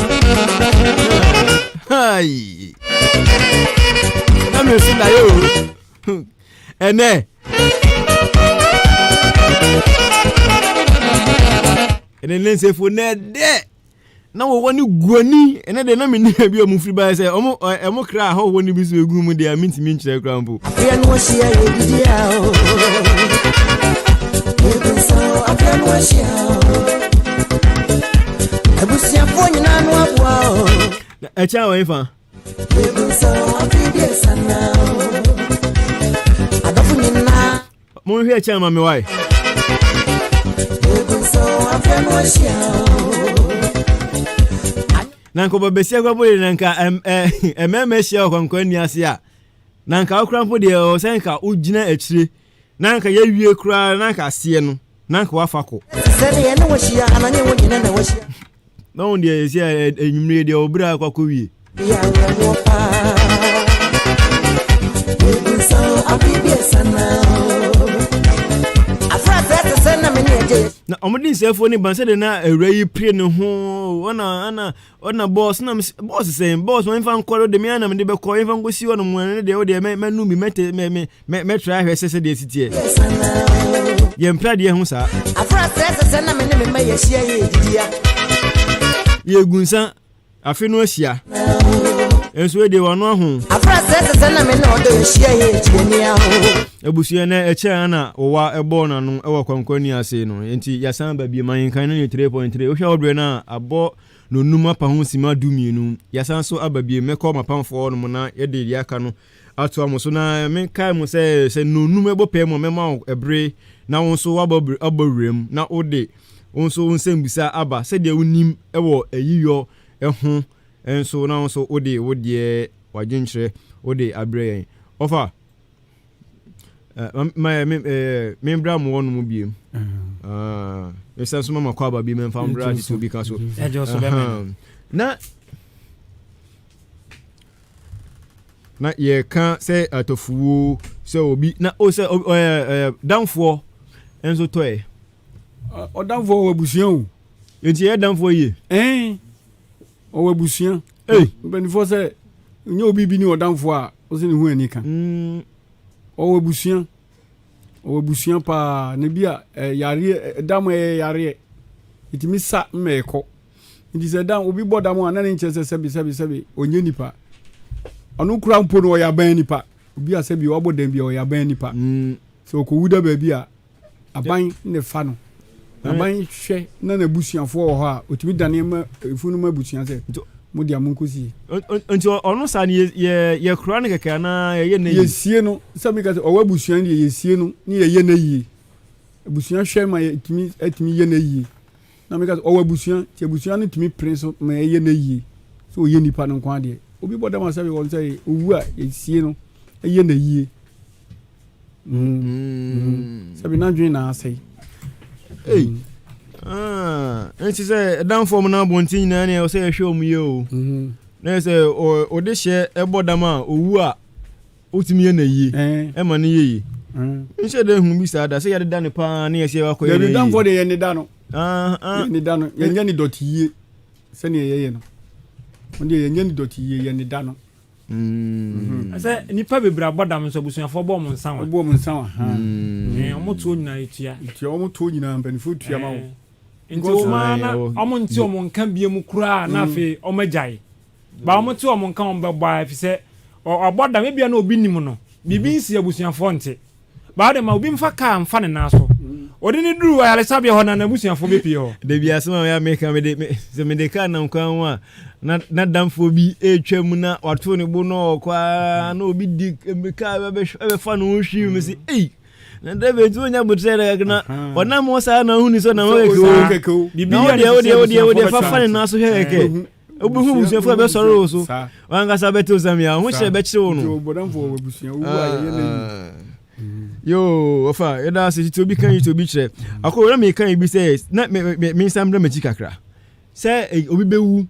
hai na me so da yo ene lense fo na de na wo woni guani ene de na me ni bi o mu free by say omo kra ho woni bi so egu mu de aminti mi nkyere kra mpo afia no shia ye bidia o even so afia no shia abusia fo nyina no aboa o e cha wa ifa even so afia sana adafu nyina mo hwe cha ma me wai even nanka babesia kwa bole nanka ememehia kwankwa ni ase a nanka okra mpo de o senka ugina akire nanka ya wie kura nanka ase no nanka wafako sene ne wohia ananye wonyina na wohia na on de sia enyumre de obra akwa wie ya wo pa so abibie sana afra sana me ne je na omudin sefo ni ban se de na awrai pre ne ho ona boss na boss say boss mo infan koro de me na me de be ko infan gosi wono mo ne de o de me nu mi me try hwe se de sitie ye mpra de hu sa afra sana me ne me ye hia ye didia ye gunsa afi no ahia enso de wono ho afra sana me ne o de hia ye diania ho ebusuye na eche na owa ebo na no ewo kwankwani ase no enti yasan ba bi man kan no 3.3 ohwa odre na abo no numa pa ho sima dumienu yasan so ababie meko mapamfo no na yede yaka no ato amoso na men kai mo se no numa ebo pe mo mema ebre na won so abawrem na ode won so nsembisa aba se de unim ewo ayiyo eho enso na won so ode wode wajenchre ode abre ofa me bra mo wonu mu biem esanso mama kwa ba bi me fam bra ti bi kan so na ye kan say atofuo say obi na o say danfo enzo toy o danfo wabusian o enti ye danfo ye o wabusian benifo say nyo obi bi ni o danfo a o se ni hu ani kan o wabusian pa ne bia yare dam yare itimi sa mmeko ndi se dam obi bodam ana ne nche sebi onye nipa anu kura mpo no ya ban nipa obi asebi obodam bia o ya ban nipa so ko wuda ba bia aban ne fa no aban hwe na busianfo ho a otimi dane ma efunu ma busian se modi amunkosi nti ono sa ni ye kura ne keke na ye ne ye sie no sabi ka o wabusian ye sie no ni ye na yi busian hwe ma etimi ye na yi na me ka o wabusian ti busian no timi prince ma ye na yi so ye nipa no kwa de obi boda ma sabi won say owu a ye sie no ye na yi sabi na dwen na asai enti say dan form na bontin na ne o say hwe mu ye o na say o de hye ebodam a owu a otimi ye na yi e ma ne yi nse de hu bi sa da say ye de dan pa na ye se wa ko ye dan for de ye ne da no ye da no ye nya ni doti yi se ne ye no onde ye nya ni doti yi ye ne da no say nipa bebra bodam so busuafo bo mo nsan wa omo to nyina etua omo to nyina mpanifo tua ma wo nti o ma na omo nti omo nkan bie mu kura na afi omo jai ba omo ti omo nkan ombe bwa afi se obodam bia na obi nim no bibi nsi abusuafo nti ba de ma obi mfa ka mfa ne na so odi ni duru wa yale sabia ho na abusuafo bepi ho de bia sema ya make me de ka na nkwan wa na damfo bi etwam na wato ne bu no kwa na obi di ka be fa no hwi me si na David wonya butere na ona mo sa na huni so na mo ke bibia ode fa ne na so hweke obi hu busuafo be soro so wanga sa beto zamia ho hye be kire wo no bodamfo wabusia wu aye na yo ofa eda se ti obi kan ti obi kire akọ me kan bi se na me sambre machi kakra se obi bewu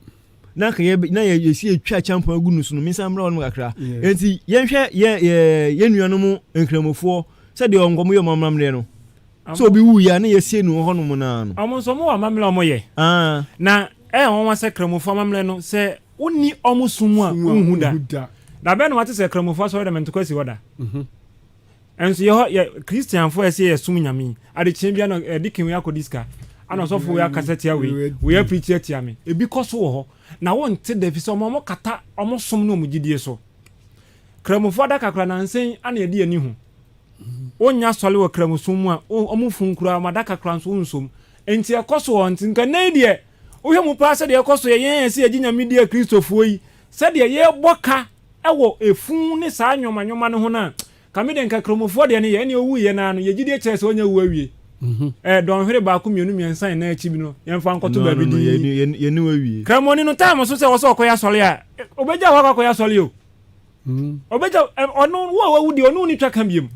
na ka na ye si etwa champion agunu so no me sambre won kakra enti ye hwe ye nuanom nkramofo se de ongomo yo mamamre no so obi wu ya na ye sie nu ho no mo na no amonso mo wa mamle omo ye na won wa se kramofo mamle no se onni omo sumu a unhu da da be no wate se kramofo so de mentokwasi woda enso ye Christian fo ese ye sum nyame ade chimbia no dikin we akodiska ana so fo we akasete awe we preach tia me ebi koso wo ho na won te da fi so mo kata omo sum no mo gidie so kramofo da kakra na nsen ana ye di ani hu onya sole wo kramusum a omo funkura madaka kranso nsom enti ekoso won tinka na die ohwemu pa se de ekoso ye se aginya media Kristofo yi se de ye boka ewo efun ne saa nyoma no ho na kamede nka kromofo de ne ye ne owu ye na no ye gidie chese onya wu awie don hwere ba ko mienu miensan na achi bi no yemfa nkoto ba bi di ye ni wawie kramoni no time so se wo so koya sole a obeja wa koya sole o obeja ono wo wudi ono ni twaka biem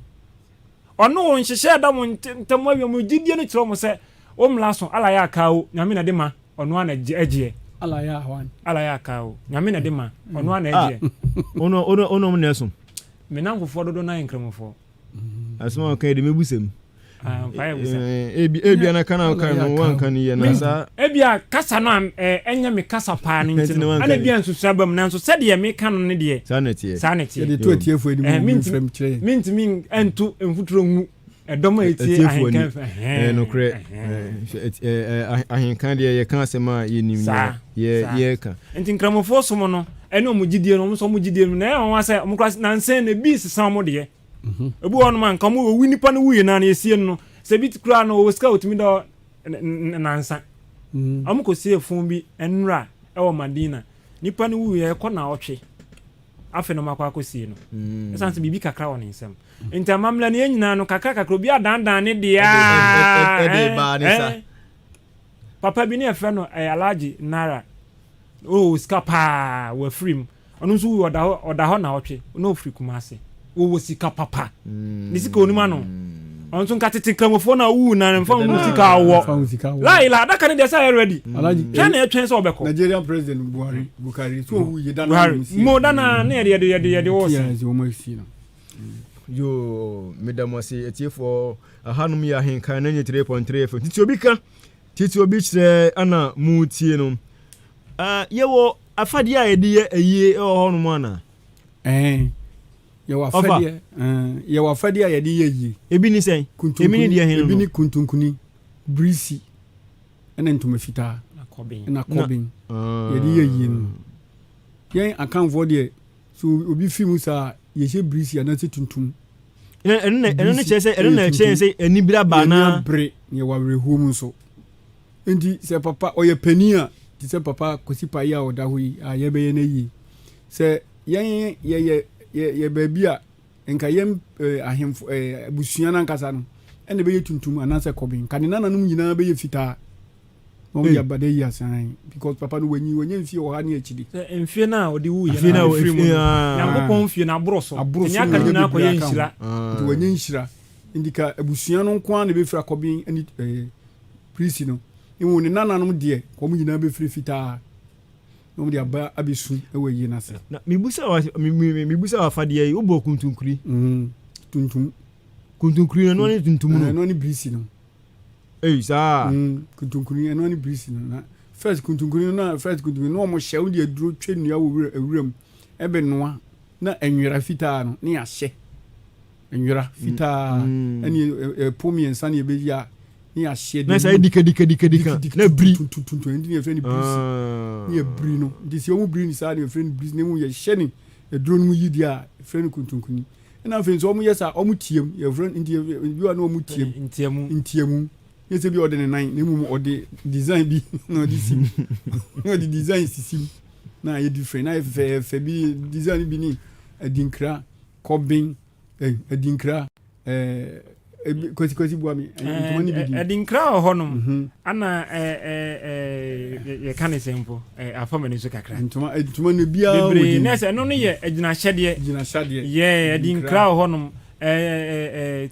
ono nhihye da mo ntam awie mo gidie no kiro mo se o mlaso ala ya kawo nyame na de ma ono ana agye ala ya kawo nyame na de ma ono ana agye ono mo neso me nan fofo dodo na nkramofo asma kan de mebusem ebia na kana kan no wan kan ye na sa ebia kasa no enya me kasa pa no ntino ana bia nso sabam na nso sede me kan no ne de sanity de to atiefo edi frem kire mint entu enfuturo ngu edoma etie ahenkan no kre ahenkan de ye kan asema ye nim ye kan ntin kramofo somo no ene omugidie no so omugidie no na won ase omukras na nsen na bi sesa mo de ebu wonu man kam wo wi nipa no wuye na esie no se bit kura no wo ska otumi do nansa amuko sie fun bi enra e wo madina nipa no wuye ko na otwe afi no makwa akosie no esanse bibi kakra won nsem enta mamla ne nyina no kakra bi adandan ne dia ba ne sa papa bi ne efe no alaji nara o ska pa wa frim onu nso oda ho na otwe no free kumase wo sika papa ni sika onima no onso nkatete kramofo na wu na mfa mu sika awo la ila adaka ne dey say ready alaji na etwen so obeko Nigerian president Buhari so wu ye dana mo dana na ye wo yo medamo se etiefo ahanum ya henkan na 3.3 FM titi obi kire ana mu tie no yewo afade a yedi ayi e ho no mo na ye wa fadi ya de yi ebi ni sen ebi ni de hen ebi ni kuntunkuni brisi ene ntoma fita na kobin ye de yi no yen akan vo de so obi fi mu sa ye she brisi ana se tuntum ene chese ene chese eni bra bana bre ye wa rehu mu so ndi se papa oye pania ti se papa kosi pa ya oda ho yi ye be ye na yi se yen ye baby a enka yem ahemfo busua na nkasa no ene be yetuntum anase kobin kan na nanum nyina be ye fita mo ya bade ya san because papa no wanyi mfie wo ha ne akidi mfie na odi wu ye na mfie mu yankopon mfie na abroso nya ka nyina ko ye nshira ndi wanyi nshira indika abusua no nko an be fira kobin ani prisi no iwu ne nananum de ko mo nyina be fita no dia ba abisu ewe yi na se na mibusa wa fade yi obo kuntunkuri kuntunkuri no ni tuntum no ni brisi no sa kuntunkuri no ni brisi no na first kuntunkuri no mo hye wo dia duro twenua wo ewuram ebe noa na enwera fita no ni ahye enwera fita ani pomi ensa ne be ya ni ahye na sai dika na bri tuntum ndi ne friend brisi ni bri no ndi si o mu bri ni sa ne friend brisi ne mu ye hye ni e duro mu yi dia friend kuntunkuni na friend so o mu yesa o mu tiem ye friend ndi bi wa no o mu tiem yese bi ode ne nan ne mu ode design bi no di sim no di design sisim na ye different na fe bi design bi ni adinkra kobin adinkra kwesi buami ntumani bi adinkra honom ana ye kan sempo afama ni so kakra ntuma ne bia wodi nese no ye agina hyede ye adinkra honom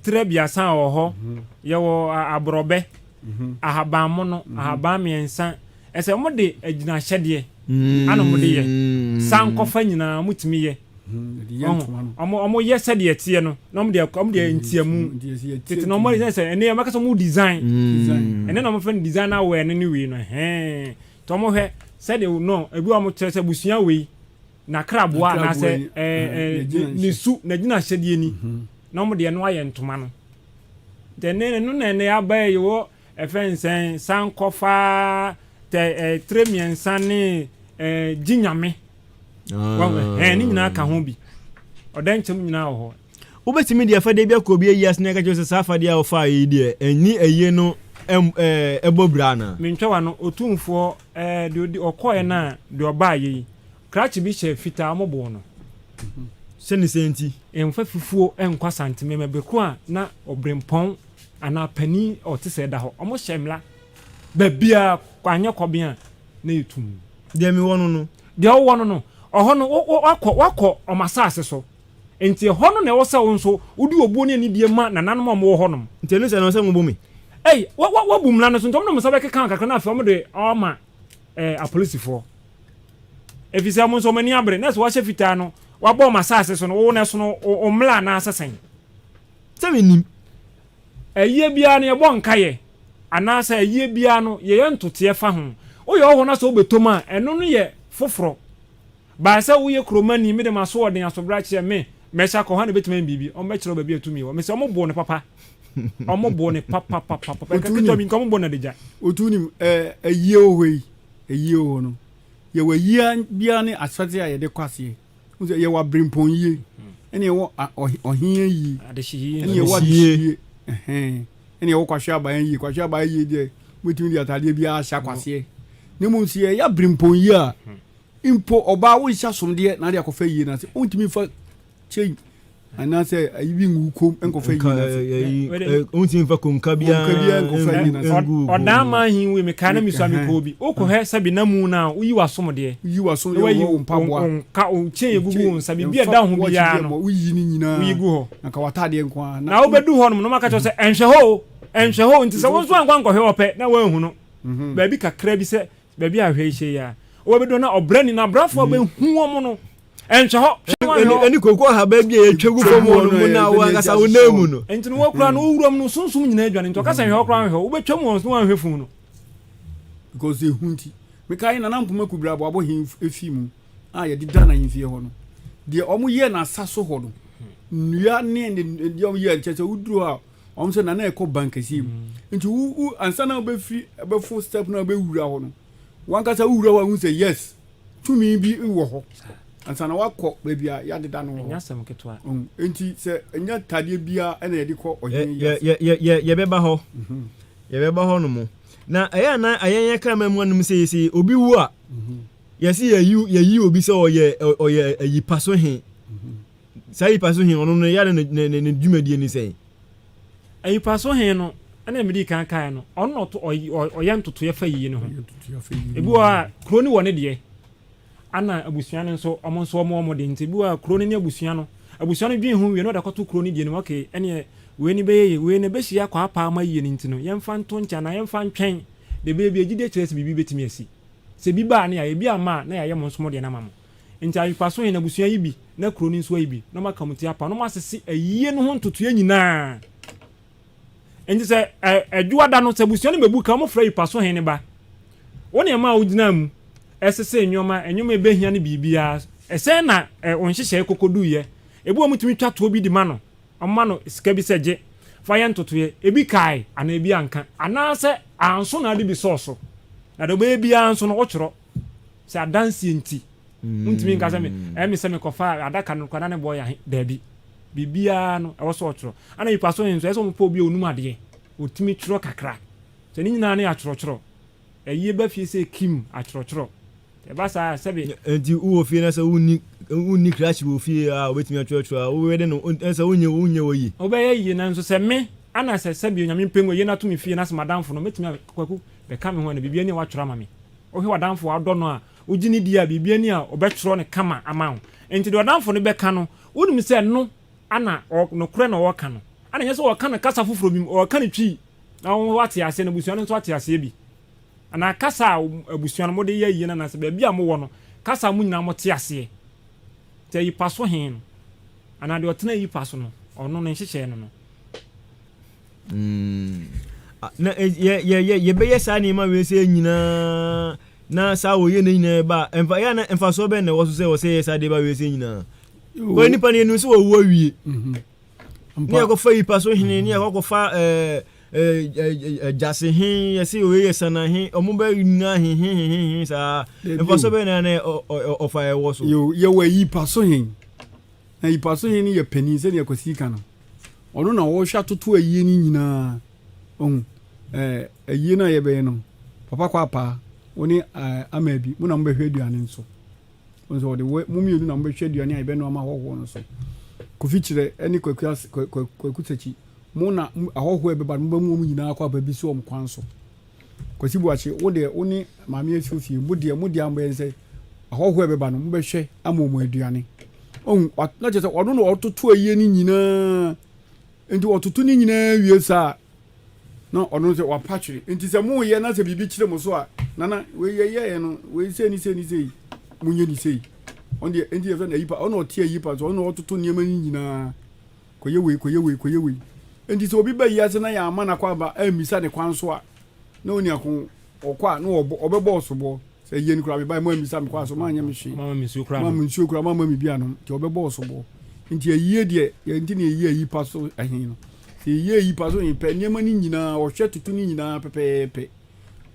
trebia san wo ho ye wo abrobe ahaban mo no ahaban miensa ese mo de agina hyede ana mo de ye san kofa nyina mutimi ye omo ye said ye tie no na mo de ntiamu tete no mo say ene maka so mo design ene no mo fan design na we ne wi no to mo hwe said no ebi o mo kyerese busua we na kraboa na se ni su na gina hyede ni na mo de no aye ntoma no de ne no na ne abaye yo efensen san kofa te tremiensa ne ginyame ni nyina ka ho bi odan chem nyina ho obetimi de afade bia ko bi ayi na ka jose safade a ofa yi de eni eye no ebobra na mentwa no otumfo de okoye na de oba yi kratch bi che fita mobo no seni senti emfa fufuo enkwa santime mebeko a na obrempon ana pani o te se da ho omo hyemla ba bia kwanye kobia na etum de mi wono no de o wono no oho no wakọ omasase so enti ho no na wo se wo nso udi obuo ne die ma nananom mo ho no enti no se no se mo bumi wa bumla no so ntom no mo sabe keka kakra na afi omo de oma a police for efisa mo so mani abre na so wa shefita no wa bo omasase so no wo na so no omla na asesen se menim ayie bia no ye bo nkaye anasa ayie bia no ye ntote fa ho o ye ho na so obetoma eno no ye foforo ba sa wo ye kromani me de maso ode asobra kye me mesha ko ha ne betuma bibi o me kire ba bi atumi wo me se o mo bo ne papa o mo bo ne papa ka to mi ko mo bo na deja otunim ayie ohoi ayie ho no ye wa yia bia ne asfate a ye de kwase ye wa brimpon yie ene wo ohia yi adeshi ene wo yie ene wo kwahwe aban yi kwahwe aban yi de mutumi di atade bia ahya kwase ne mu nsie ya brimpon yi a impo oba wo hya somde na de akofa yi na se ontimi fa change ana se ayi ngukom enkofa yi na se ontimi fa konka bia enkofa yi na se odama hin we me kana mi so amiko bi okọ he sabi na mu na uyi wasomde wo mpaboa nka o chen egugu nsabi bia da ho bia no uyi ni nyina uyi gu ho nka watade nko na obedu ho no maka cho se enhwe ho nti se wo so ankwa hwe ope na wa hu no ba bi kakra bi se ba bi ahwe hye ya obedu na obrani na brafo ba hu omo no enhwe ho eni kokko ha ba bi etwegu fom no mu na wa kasa wo nemu no enti no wakura no wuram no sunsum nyina adwane nti okasa hwe okura hwe obetwam wo so hwe fu no because they hunti me kai na nampoma kubra bo hin efi mu ye dida na himfie ho no de omo ye na asaso ho no nnua ne de omo ye nche uduru a omo se na na ekọ bankasi mu nti wu ansa na obefi ebefo step na obewura ho no wankasa wura wa hu se yes tumi bi wo ho ansa na wakọ baby a ya dida no ho nyasam ketwa nti se enya tade bia na ye de kọ ohin ye beba ho ye beba ho no mu na aya na ayen kama mu anum sey obi wu a yesi yayi obi se oye ayi paso hin sai paso hin ono no ya ne dwumadi ni sey ayi paso hin no ana medi kan kan no ono to oye ntoto ye fa yi ne ho ebi wa kroni wone de ana abusuan nso omo de nti bi wa kroni ne abusuan no dwen hu wie no da kwato kroni de ne okay ene we ni beye we ne behia kwa apa ama yie nti no yemfa nto ncha na yemfa ntwen de bebe agide kyerese bibi betimi asi se bi ba na ya ebi ama na ya ye mo nsomo de na mamo nti ayipa so na busua yi bi na kroni nso yi bi no makamuti apa no masese ayie no ho ntoto nyina nti se adwua da no se busua no mebu ka mo fra yipa so hen ne ba woni ma ugina mu esese enwoma ebehia ne bibia ese na onhyehyɛ kokodu ye ebu omutumi twato bi di ma no amma no sika bi seje fa ye ntotoye ebi kai ana ebi anka ana se anso na de bi soso na de be bia anso no wokyoro se adansi enti untimi nka se me se me kofa adaka no kwada ne boy ya da bi bibia no e wo so wokyoro ana yi paso nso eso mo po bi onum ade otimi kyoro kakra se ni nyina na ya kyoro eyi ba fie se kim a kyoro e ba sa se bi enti uwo fie na se uni crash wo fie a obetimi atwatwa wo we de no ensa unye woyi obeye yi na nso se me ana se bi onyame pengo ye na to me fie na se madamfo no metimi kwaku be ka me ho na bibia ni wa twora ma me ohwe wadamfo adọ no a ugini dia bibia ni a obetworo ne kama ama ho enti de wadamfo no be ka no wonim se no ana no kure na wo ka no ana nyese wo ka na kasa foforo bi wo ka ne twi na wo wate ase na busuan nso wate ase bi ana kasa abusuan mo de ye yi na se ba bia mo wo no kasa mu nyina mo te ase te yi paso hen ana de otena yi paso no ono ne nhyehyɛ no na ye be yesa ni ma we se nyina na sa wo ye ne nyina ba emfa ya na emfa so be na wo so se yesa de ba we se nyina wo ni pa ne nu so wo wo wie ni ko fa yi paso hen ni ko fa jase hin yesi o yesa na hin omo ba nyina hin sa emfa so be na na o fa e wo so ye wa yi paso hen na yi paso hen ni ye pani se ne ko sika no ono na wo hwa toto ayie ni nyina ayie na ye be no papa kwa pa oni amabi mu na mbehwe aduane nso onso de mu mienu na mbehwe aduane ai be no ma hoho no so kofi kire eni kwaku tachi mo na ahoho ebeba no bamu mu nyina akwa babi so kwan so kwasi buache wo de oni maame afifie mo de ambo yense ahoho ebeba no mo behwe amomo aduane na je se ono no ototo aye ni nyina enti ototo ni nyina wie sa na ono se wapatwe enti se mo ye na se bibi kire mo so a nana we ye no we se ni munye ni sei onde enti ye na yipa ono tie yipa so ono ototo niema ni nyina koye we enti se obi ba yi ase na ya ama na kwa ba amisa ne kwan so a na oni akon okwa na obebo osobo se ye ni kura be ba mo amisa me kwa so ma anya me hwe mama mi su kura mama mi bia no ti obebo osobo enti ye die ye enti ne ye yipa so ahin no se ye yipa so yipa niema ni nyina o hwe tutu ni nyina pepepe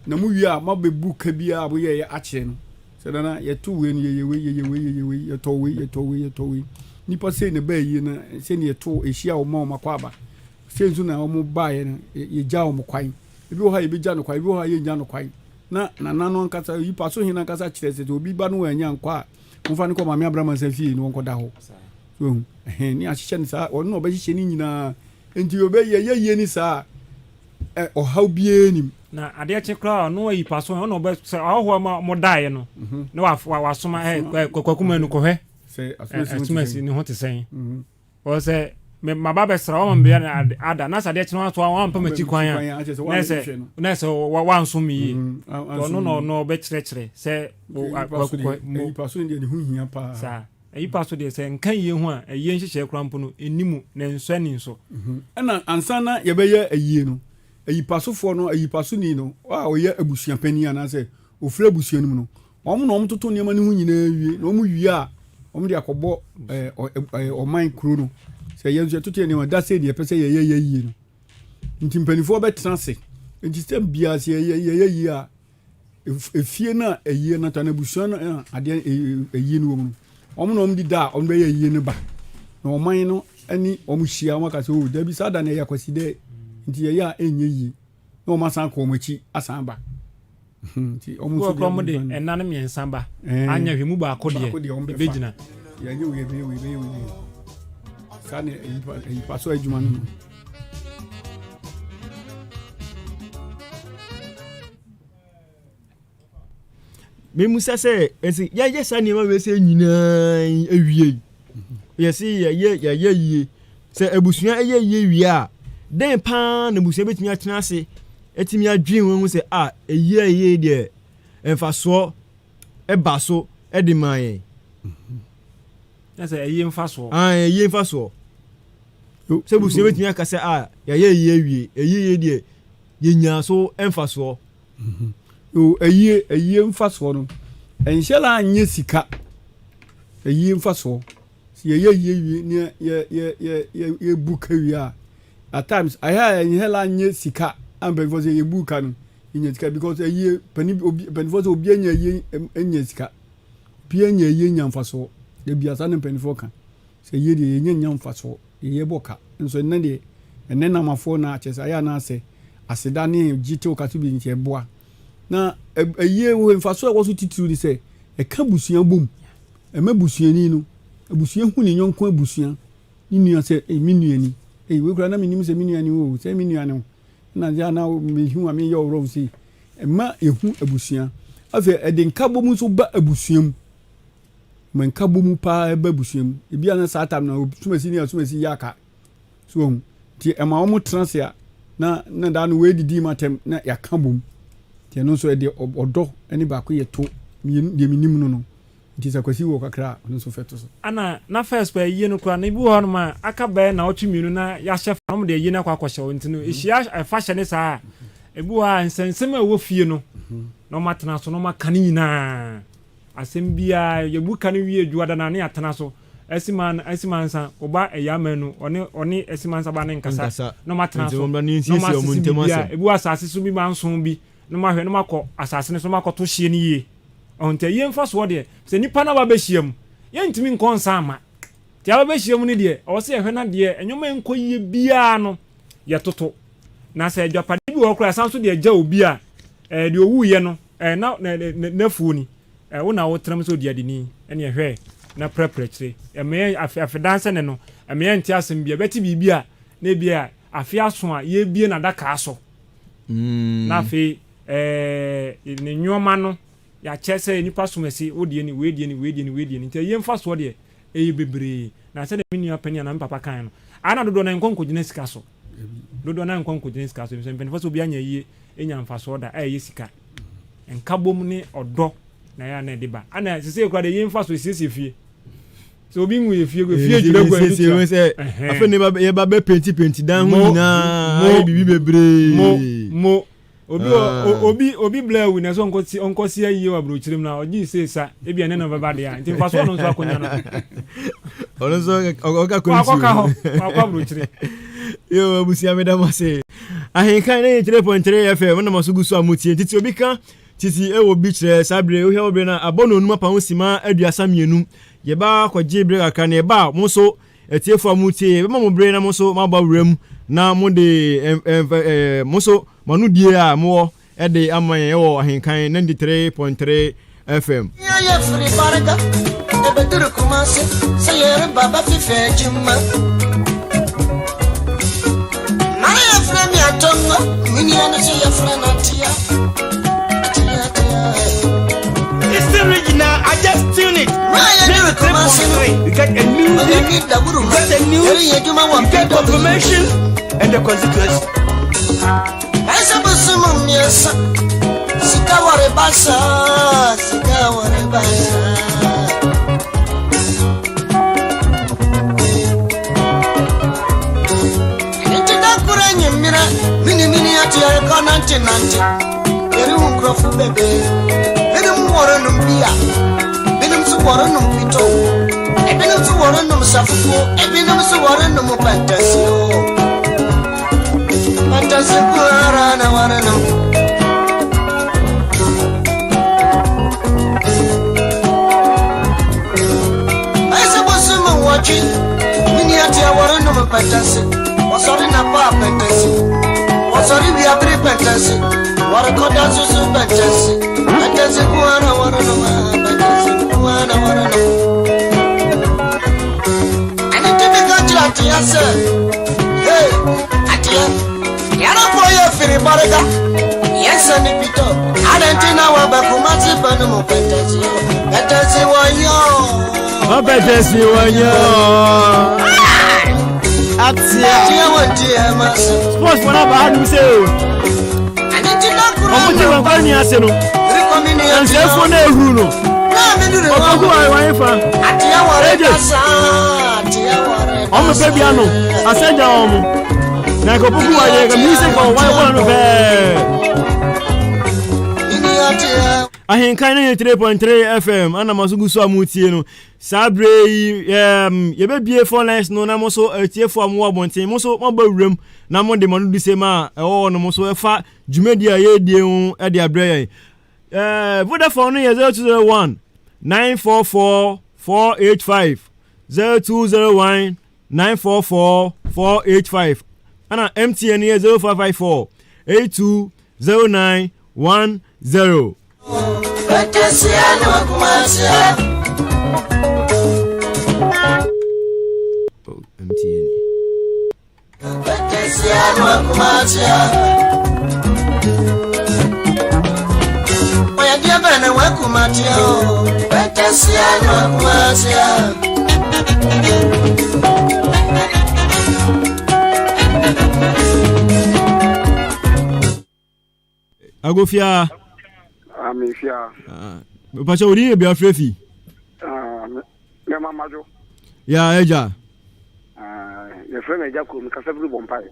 na mu wi a ma bebu ka bia abo ye akye no se na ye tu we ni ye to we nipa se ne ba yi na se ne ye to ehia o ma kwa ba se nzu na o mu ba ye no ye ja o mu kwan ebi wo ha ye bi ja no kwan ebi wo ha ye nya no kwan na no nkasa yipa so hina nkasa kire se obi ba no anya nkwa mfa ne ko ma me abrama sa fie no nko da ho so ni a hye ne sa o no ba hye ni nyina enti obe ye ni sa o how bie ni na ade che kra no yipa so no ba ho ma mo dae no na wa soma kwakuma nu ko hwe se asumasi ni ho te sen o se me mababa sra o mbia na ada na sa de che no so wa mpa machi kwan ya na se wa nsum yi no be kire se yipa so ndi hu hia pa sa yipa so de se nkan ye hu a ye nhyehyɛ kra mpo no enimu na nso ani nso na ansana ye be ye ayie no ayipasofo no ayipasoni no wa oyɛ abusua pani ana sɛ ofra abusua no no ɔmo na ɔmo toto nneɛma ne ho nyinaa wie na ɔmo wie a ɔmo de akɔbɔ ɔman kuro no sɛ yɛn nso toto nneɛma da sɛ deɛ pɛ sɛ yɛyɛ yie no nti mpanifo bɛtena se nti sɛ bia sɛ yɛyɛ yie a efie na ayie na ta na abusua no adeɛ ayie no wɔm no ɔmo na ɔmo di da ɔmo bɛyɛ yie no ba na ɔman no ani ɔmo hyia ɔmo aka sɛ o da bi saa da na yɛ akwasi dɛ nti ye ya enye yi na o ma san ko machi asan ba nti o mu so ko de enana me ensan ba anya hwemu ba akode be gina ya ye we sane e paso adwuma no me musa se ensi ye sane ma we se nyina awie ye se ye yi se abusua ye wie a den pa na busia betimi atena ase etimi adwen won se eyi de emfaso eba so edi man ya se eyi emfaso eyi emfaso se busia betimi aka se ye awie eyi de ye nya so emfaso eyi emfaso no enhyela anye sika eyi emfaso ye wie ne ye buka wi a at times I hear anye sika ambe for say yebuka no nya sika because ye pani for say obi anya ye anya sika bi anya ye nya mfaso de biasa ne pani for kan say ye de ye nya mfaso ye boka nso ne de ene na mafo na achese aya na ase aseda ne gite okato bi nche boa na ye wo mfaso e wo so titiri di say e ka busua bom e ma busuani no abusua hu ne nyonko abusua ni nua say mi nuani we kura na minim se minuani wo se minuani na ja na me hu a me ye oro se ma ehu abusua afa edinka bomu so ba abusuam manka bomu pa ba abusuam ebia na sa tam na sumasi yaka so ti e ma wo transia na da no we didi matem na yaka bom ti no so e de odo ani ba ko ye to de minim no tisa kwasi wo kakra no so feto so ana na first pa yi no kra na bi ho no ma aka ba na otwemienu na ya chef am de yi na kwakwahye wo ntino ehia fashion ne saa ebi wa nsensem a wo fie no no matena so no maka ni nyina asem bia yebu kan wie adwada na ne atena so asiman san oba eyamanu oni asiman sa ba ne nkasa no matena so no masisi ebi wa asase so bi manson bi no mahwe no makọ asase ne so makoto hye ne yie onte yen fa so de se nipa na ba behiem yentimi nkonsa ama ti aba behiem ne de o se ehwe na de enyoma enkoyie bia no ye toto na se adwapade bi wo kura san so de agya obi a de owu ye no na fuo ni wo na wo tram so de adini ene ehwe na prepare chire me afidanse ne no me enti asem bia beti bibia na bia afia so a ye bie na daka so na afi ne nyoma no ya chese nipa somesi odie ni we die ni nti ye mfa so de e bebre na se de mini apani na papa kan no ana dodo na nkonko gine sika so dodo na nkonko gine sika so so mpeni fa so bia nya yie enya mfa so da ye sika enkabom ne odo na ya na ediba ana sese kwa de ye mfa so sese fie so obi nwu efie go fie jire go efie se afa ne ba ye ba be penti dan hu na ayi bibi bebre mo obi blewu na so onkosi ayi wa brochirim na oji sesa e bia ne na baba de ya nti mfa so no so akonya no ono so oga konti akwa brochire yo abusia medamase ahenkan na 3.3 FM na masugu so amutie titi obi kan titi ewo bi kire sabre ohia obre na abono onuma pa hosima aduasa mienu ye ba kwaje bre aka na ba mo so etiefo amutie be mo bre na mo so ma ba wrem na mo de mo so manu die a mo e de aman ye wo ahenkan 93.3 FM ya ya free baraka e bedur kumase sayere baba fife jimma na ya free mi atongo mini ana se ya free na tia. It's the original. I just tune it. You get a new thing, you get a new, you get confirmation and the consequence. I suppose some yes, Sikaware Basa. Into that Kuranya Mira, mini at your conant. Crofu bebe benum woranum bia benum su woranum pito e benum su woranum safuko e benum su woranum fantasio warana waranum ai sabosu mo wachi mini ati waranum fantasio wasori na pa fantasio wasori bi abri fantasio warakoda susu fantasy kuana warana ani tibika chati yase hey atia yara boya firi baraka yesa ni pito alentina wa bakumati banu mo fantasy wanyo atia wantia mas sports for na ba hadu se omuti wakwani aseno ansefo na ehuru no okogu wa fa atia wore kasa omo pe bia no aseja omo na kopugu wa ye ga music for wa no be ini atia ahenkan na 3.3 FM ana masugu so amutie no sabre ye be bie for lines no na mo so atiefo amu abonten mo so mo ba wrem na mo de manu disema no mo so efa dwumadi aye die hu e de abre yen Vodafone no 0201 944 485 0201 944 485 ana MTN 0554 820910 MTN Oya dia bana wakumatia o betasiano wakumatia Agofia amefia pacha ori e bia frefi me mamajo ya eja ye frame eja ko mi kasa bru bompai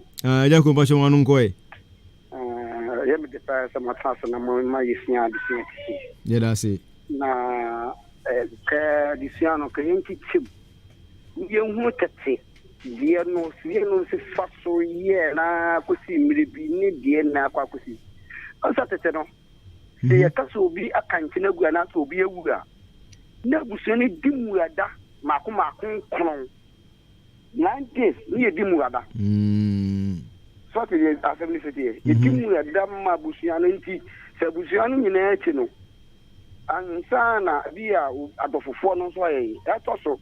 eja ko pacha wanu nko e ye me de pa sa matasa na mo ma yisia disi ye da se na ka disiano ka yenti chim ye hu tete die no se faso ye na ko si miribi ni die na kwa ko si asa tete no se ya kaso obi akanti na gua na so obi ewura na busani dimurada mako kono 9 days ni edimurada so te ye assembly city ye dimurada ma busuano nti se busuano nyina echi no ansa na bia adofofo no so ye etoso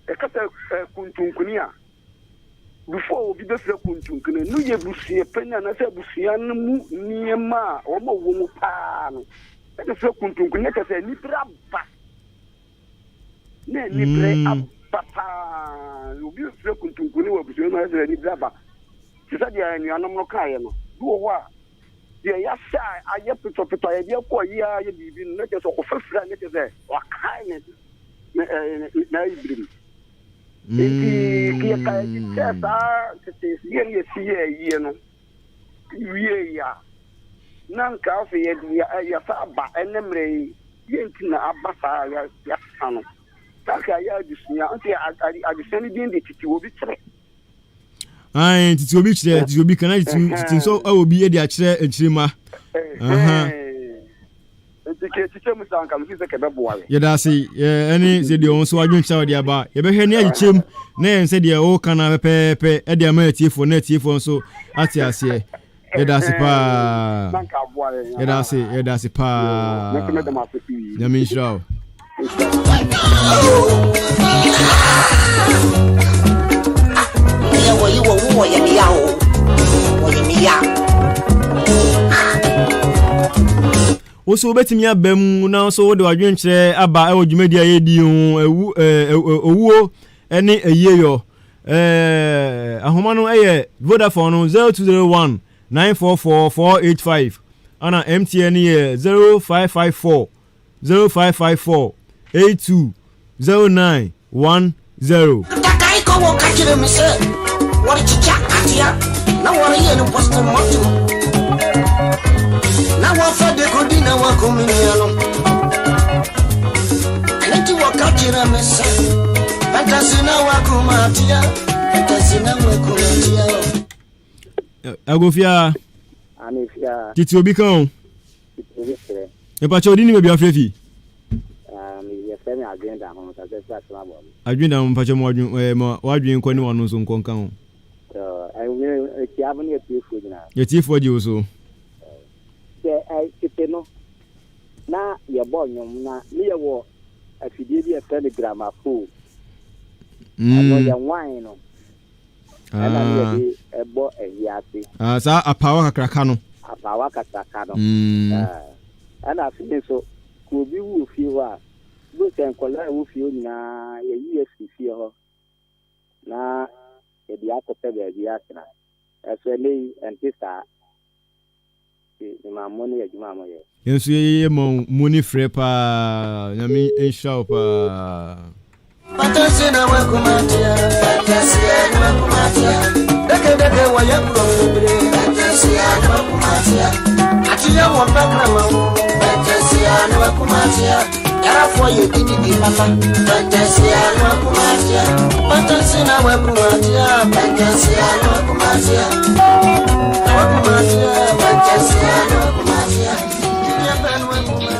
e kata kuntunkuni a before obi be fira kuntunkene no ye busie penya na se busia no mu niema o ma wo mu pa no e fira kuntunkene ka se ni bra ba ne ni bra papa obi fira kuntunkene wa busia no se ni bra ba se sa dia ni anom no kae no do ho a dia ya sha aye pito ya dia ko ya ye bibi no ke so ko fira ne ke se wa kae ne na ibrim Eki ka esa tete ye sie no wie ya nanka afi ya fa ba enemre ye ntina abasa ya ano taka ya dusunya anti adusani din de titi obi tere ai titi obi tere titi obi kana titi so obi e de a kire enchirima yɛda se ɛne sɛ deɛ ɔn so adwenkyerɛ wɔde aba yɛbɛhwɛ ne agyekyɛm na yɛn sɛ deɛ wɔka na pɛpɛɛpɛ ɛde ama atiefoɔ na atiefoɔ nso ate aseɛ yɛda se paa yɛda se paa nyame nhyira wo Oso betimi abam na so wo de wadwenkyerɛ aba ɛwɔ dwumadi a yɛdi owuo ɛne ayeyo ahoma no ɛyɛ Vodafone no 0201 944 485 ana MTN yɛ 0554 82 0910 takai ko wo ka kire mi se wori chicha atia na wori ye no post mortem na wa fa de ko dina wa ko mi alo anti wa ka kire mi se fantasy na wa ko matia fantasy na wa ko matia agofia anifia titi obi kan e pa chodi ni me bia frefi yɛfɛ me agenda ho sɛ sɛ sɛ sɛ abɔ agenda mo pa che mo wadwen ko ni wano so nkonka ho ɛwɛ kiabo ne yɛtiefo nyina yɛtiefo di so kete no na yɛbɔ nwom na ne yɛwɔ afidie bi yɛfɛ no gramafo ano yɛ wine no ɛna ne yɛde ɛbɔ ahiase saa apawa kakraka no ɛna afidie so ko bi wu fie hɔ a bo sɛ nkɔla wu fie nyinaa yɛyi asifie hɔ na yɛde akɔpɛ baabi asena ɛsɛ ne ɛnte saa imamo ne adwuma mo yɛ yenso yɛyɛ mo ni frɛ paa nyame enhyira pa Patansi na wakumatia, patansi na wakumatia. Deke wa yakuro mbre, patansi na wakumatia. Atia wa bakrama, patansi na wakumatia. Yara fo ye didi papa, patansi na wakumatia. Patansi na wakumatia, patansi na wakumatia. Wakumatia, patansi na wakumatia. Ya ben wakumatia.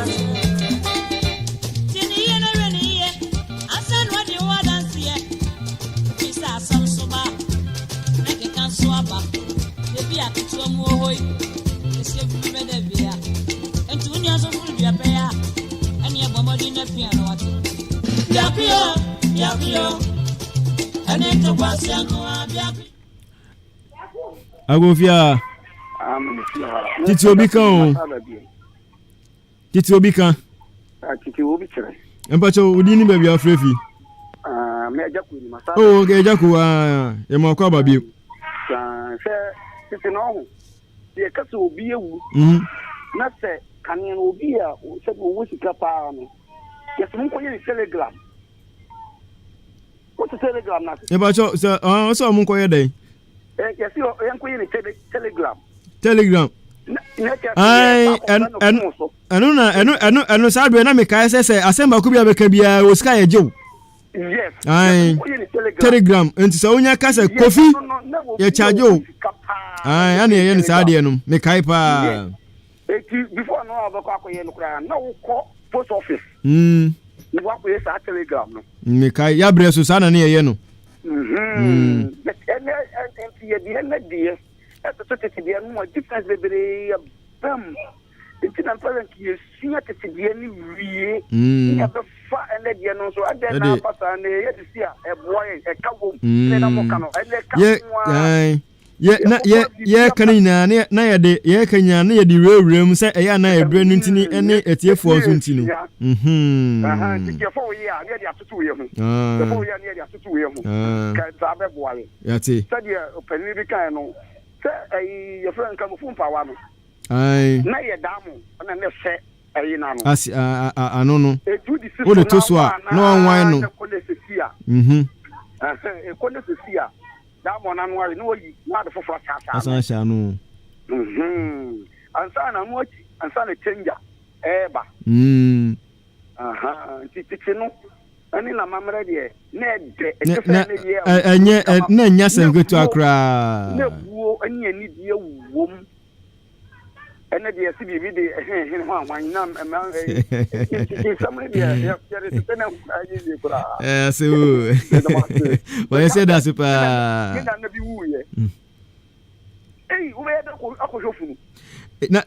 Agofia titi obi kan titi obi chere empacho odi ni baabi afrefi me ajaku ni masala okay ajaku e mo kwa babie se titi no ho ye kase obi ewu na se kanen obi a se wo sika pa no ye se mo ye telegram what telegram na empacho so mo ko ye den ye se ye ko ye telegram ai enu sabe na me kai sese asemba ku bia beka bia o sky ejew yes ai telegram enti so onya kasa kofi ye charge o ai ana ye ni saade no me kai pa before no abako akoye no kra na wo ko post office ni wa ko ye sa telegram no me kai ya bre so sa na ne ye no but enti ye die na die so tete die no difference bebre bam enti na parent ye sia tete die ni wie ya be fa ene de no so ade na pasa na ye de sia e boy e ka bom ne na mo kano ene ka ye kanina na ye de ye kanya na ye de rewrem se e ya na ebre no ntini ene etiefo so ntini aha ti fo ye a ne de atutu ye hu fo ye ne de atutu ye hu ka za be boy ya ti se de opani bi kan no se ye friend ka mo fu pa wa no ai na ye damu na ne se ayi na no asi ano no o de to so a no onwan no e kole sesia damu na no ari no yi na de foforo chasa asan sha no ansa na no chi ansa na chenja eba titi no ani na mamre de na de enye na nya sengetu akra na buo ani ani die wom ene de esi bi de ho anwan na somebody there ya de tena ayi de kura so why say that super na bi wuye ube da ko akosofunu na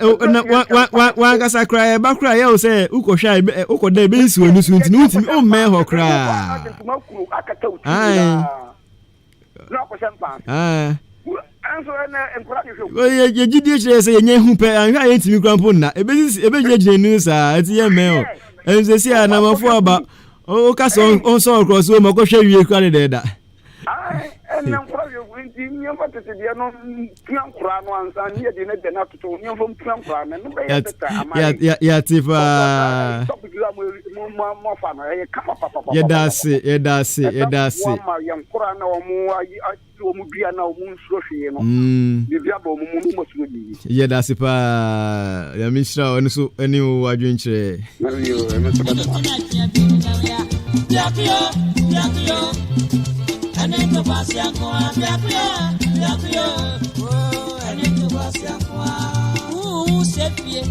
wa kasa cry ba cry ya o say ukosha ukoda be nsi onu so ntini untimi o me ho cry na ko sempa ye gidi chere say ye hu pe anhwa ye ntimi krampo na ebe je nu sa ati ye me o ense si ana mafo aba o ka so on so cross o mako hwe wie kra de da na nkura yo nti nyamfa tete de no nkura no ansa ne de ne de na toto nyamfa nkura na no be ya teta amai ya tifa ye dase ma yankura na o mu o mu bia na o mu nsuro hwe no bibia ba o mu mo so di ye dase pa ya misra oni so ani o adwenkyere I need to pass your car, oh, I need to pass your car. Who said ye?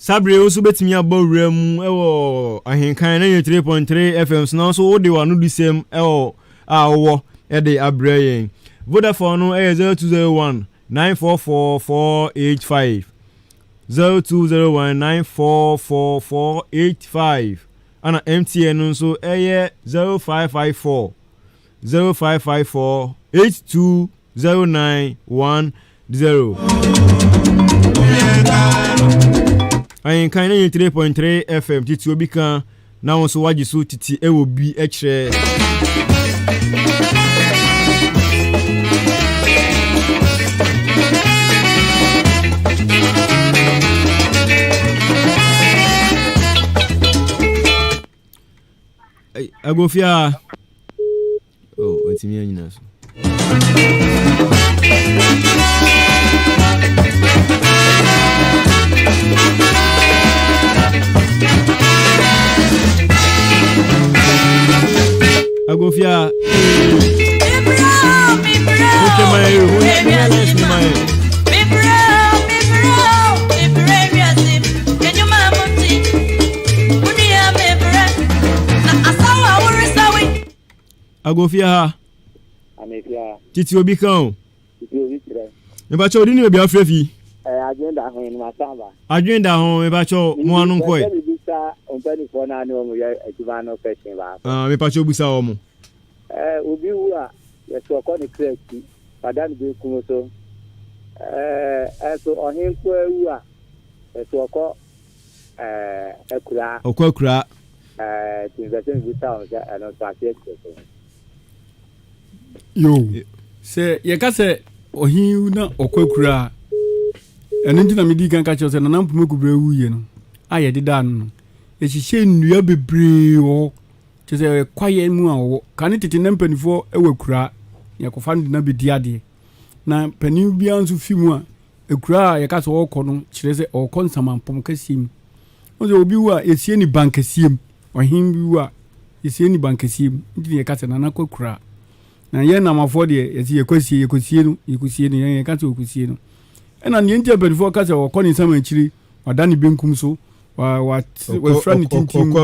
Sabre also betimi abowra mu ewo ahenkan na 3.3 FM so so wo de wa no di sem ewo awo e de abrayen Vodafone no 0201 944 0201 944 ana MTN no so 0554 820910 I can 3.3 FM titi obi kan na won so waji so titi e wo bi e kire agofia oh otimi anyina so agofia agofia amefia titi obi kan me ba cho odi ni obi afrefi agenda ho ni masamba agenda ho me ba cho mo anu nko e ontani for na ni o mo ya ekibano question ba me pa cho busa o mo obi wu a yeso ko ni kreti padan be kumo so so ohin ko ewu a so oko okura tinzaten vita on ja no patie ko yo se ye ka se ohin na okura eno ndi na medi kan ka che se na nampo mekubra wuye no aye deda no e hihye nnua bebre o che se kwaye mu a wo kan tete na mpanifo ewakura ye kofa na bedi ade na panin bia nso fi mu a ekura ye ka se wo no kire se o konsamanpom kasim o ze obi wa esie ni bankasiem ohin bi wa esie ni bankasiem ndi ye ka se na nakura na ye na mafo de ye kwasie no ye ka se okusie no ena ne ntia panifo ka se o koni samanchiri wadani benkum so wa frani tintim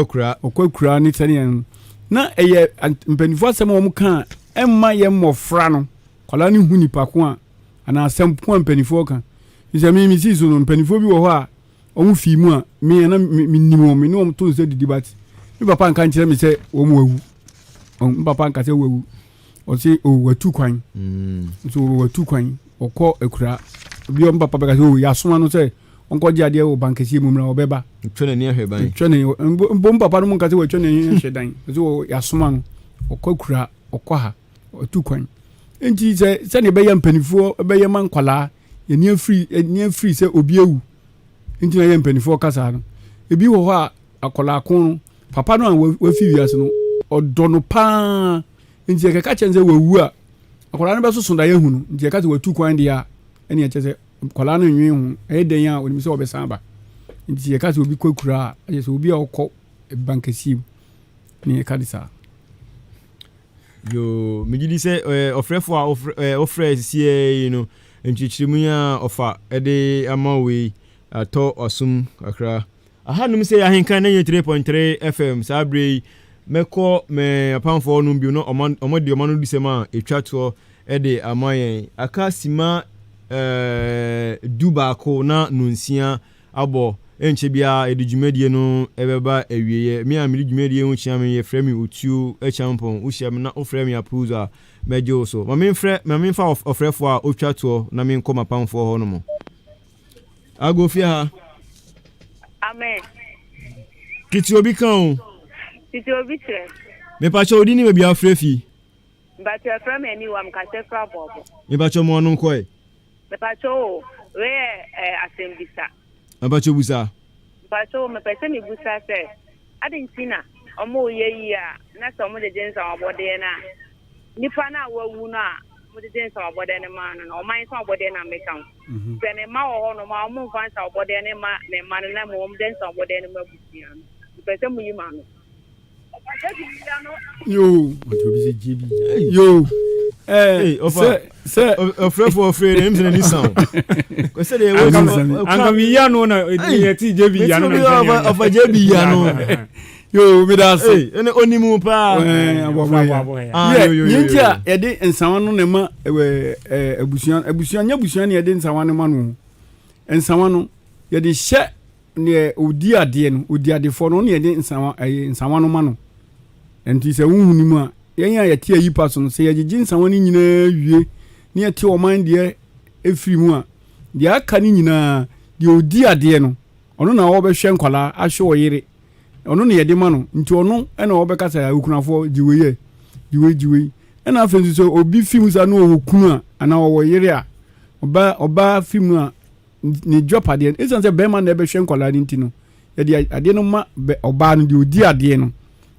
okura ni tani na eye mpanifo asem wo mka emma ye mmofra no kwala ni hu nipa ko a ana asem ko mpanifo ka isemi mi si so no mpanifo bi wo ho a omu fi mu a me na minimo me no to se didi bat mi papa nka nkire me se wo mu awu mi papa nka se wo awu o se o watu kwan so watu kwan okọ ekura bi o papa ka se o ya soma no se onko ji ade o bankesi mu mra obeba twene ne ahwe ban papa no nka se wo twene ne hwedan so ya soma no okọ ekura okọ ha otu kwan enti se ne be ya mpanifo be ya mankwala ye ne free se obi ewu enti na ye mpanifo kasa no ebi wo ho a akola akon papa no wa fi wiase no odono pa enti ye ka chenze wawu a akola no be so so da ye hu no enti ye ka se watu kwan dia eni ye chese akola no nwi hu e den a oni se obesan ba enti ye ka se obi kwakura ye se obi a okọ bankasi ni ye ka disa yo mejidi se ofrefo a ofre sie you know nchichirimu ya ofa ede amawe ato osum akra aha num se ahenkan na 3.3 FM sabre meko me apamfo no bi no omodi omanu disema etwato ede amayen aka sima dubako na nunsia abo enche bia edujumedie no ebeba ewieye mi amiri djumedie hu chiame ye frame otu echampon uhiam na oframe approval mejo so mame fa ofrefo a otwato na me nkoma pamfo ho no mo agofia ha amen kiti obi kan o kiti obi tre me pa cho odi ni me bia afrefi ba che frame ani wa mka che fra bobo me pa cho mo no ko e me pa cho we asembisa abacho busa bacho me pese mi busa se adintina omo ye yi a na so mo de jensa obode na nipa na wawu na mo de jensa obode ne ma no o man so obode na mekan se ne ma wo no ma mo fansa obode ne ma na mo mo jensa obode ne ma busia no pese mo yi ma no yo obi jibi yo ofre names na ni sound ko se de angami ya no na yeti jebi ya no of jebi ya no yo mi da so ene onimu pa yintia yede ensawa no ne ma abusuan nya busuan ne yede ensawa ne ma no ensawa no yede hye ne odi ade no odi adefo no ne yede ensawa no ma no enti se wuhuni mu a yenya yete ayipa so no se yegigi ensawa ne nyina wie ne yete oman de efiri mu a de aka ne nyina de odi ade no ono na wo be hwe nkwala ahwe oyire ono ne yede ma no nti ono ena wo be kasa okunafo jiweye ena afensu so obi film sa no okunu a ana wo yire a oba film a ni drop ade e say be man na be hwe nkwala ni nti no yede ade no ma oba no de odi ade no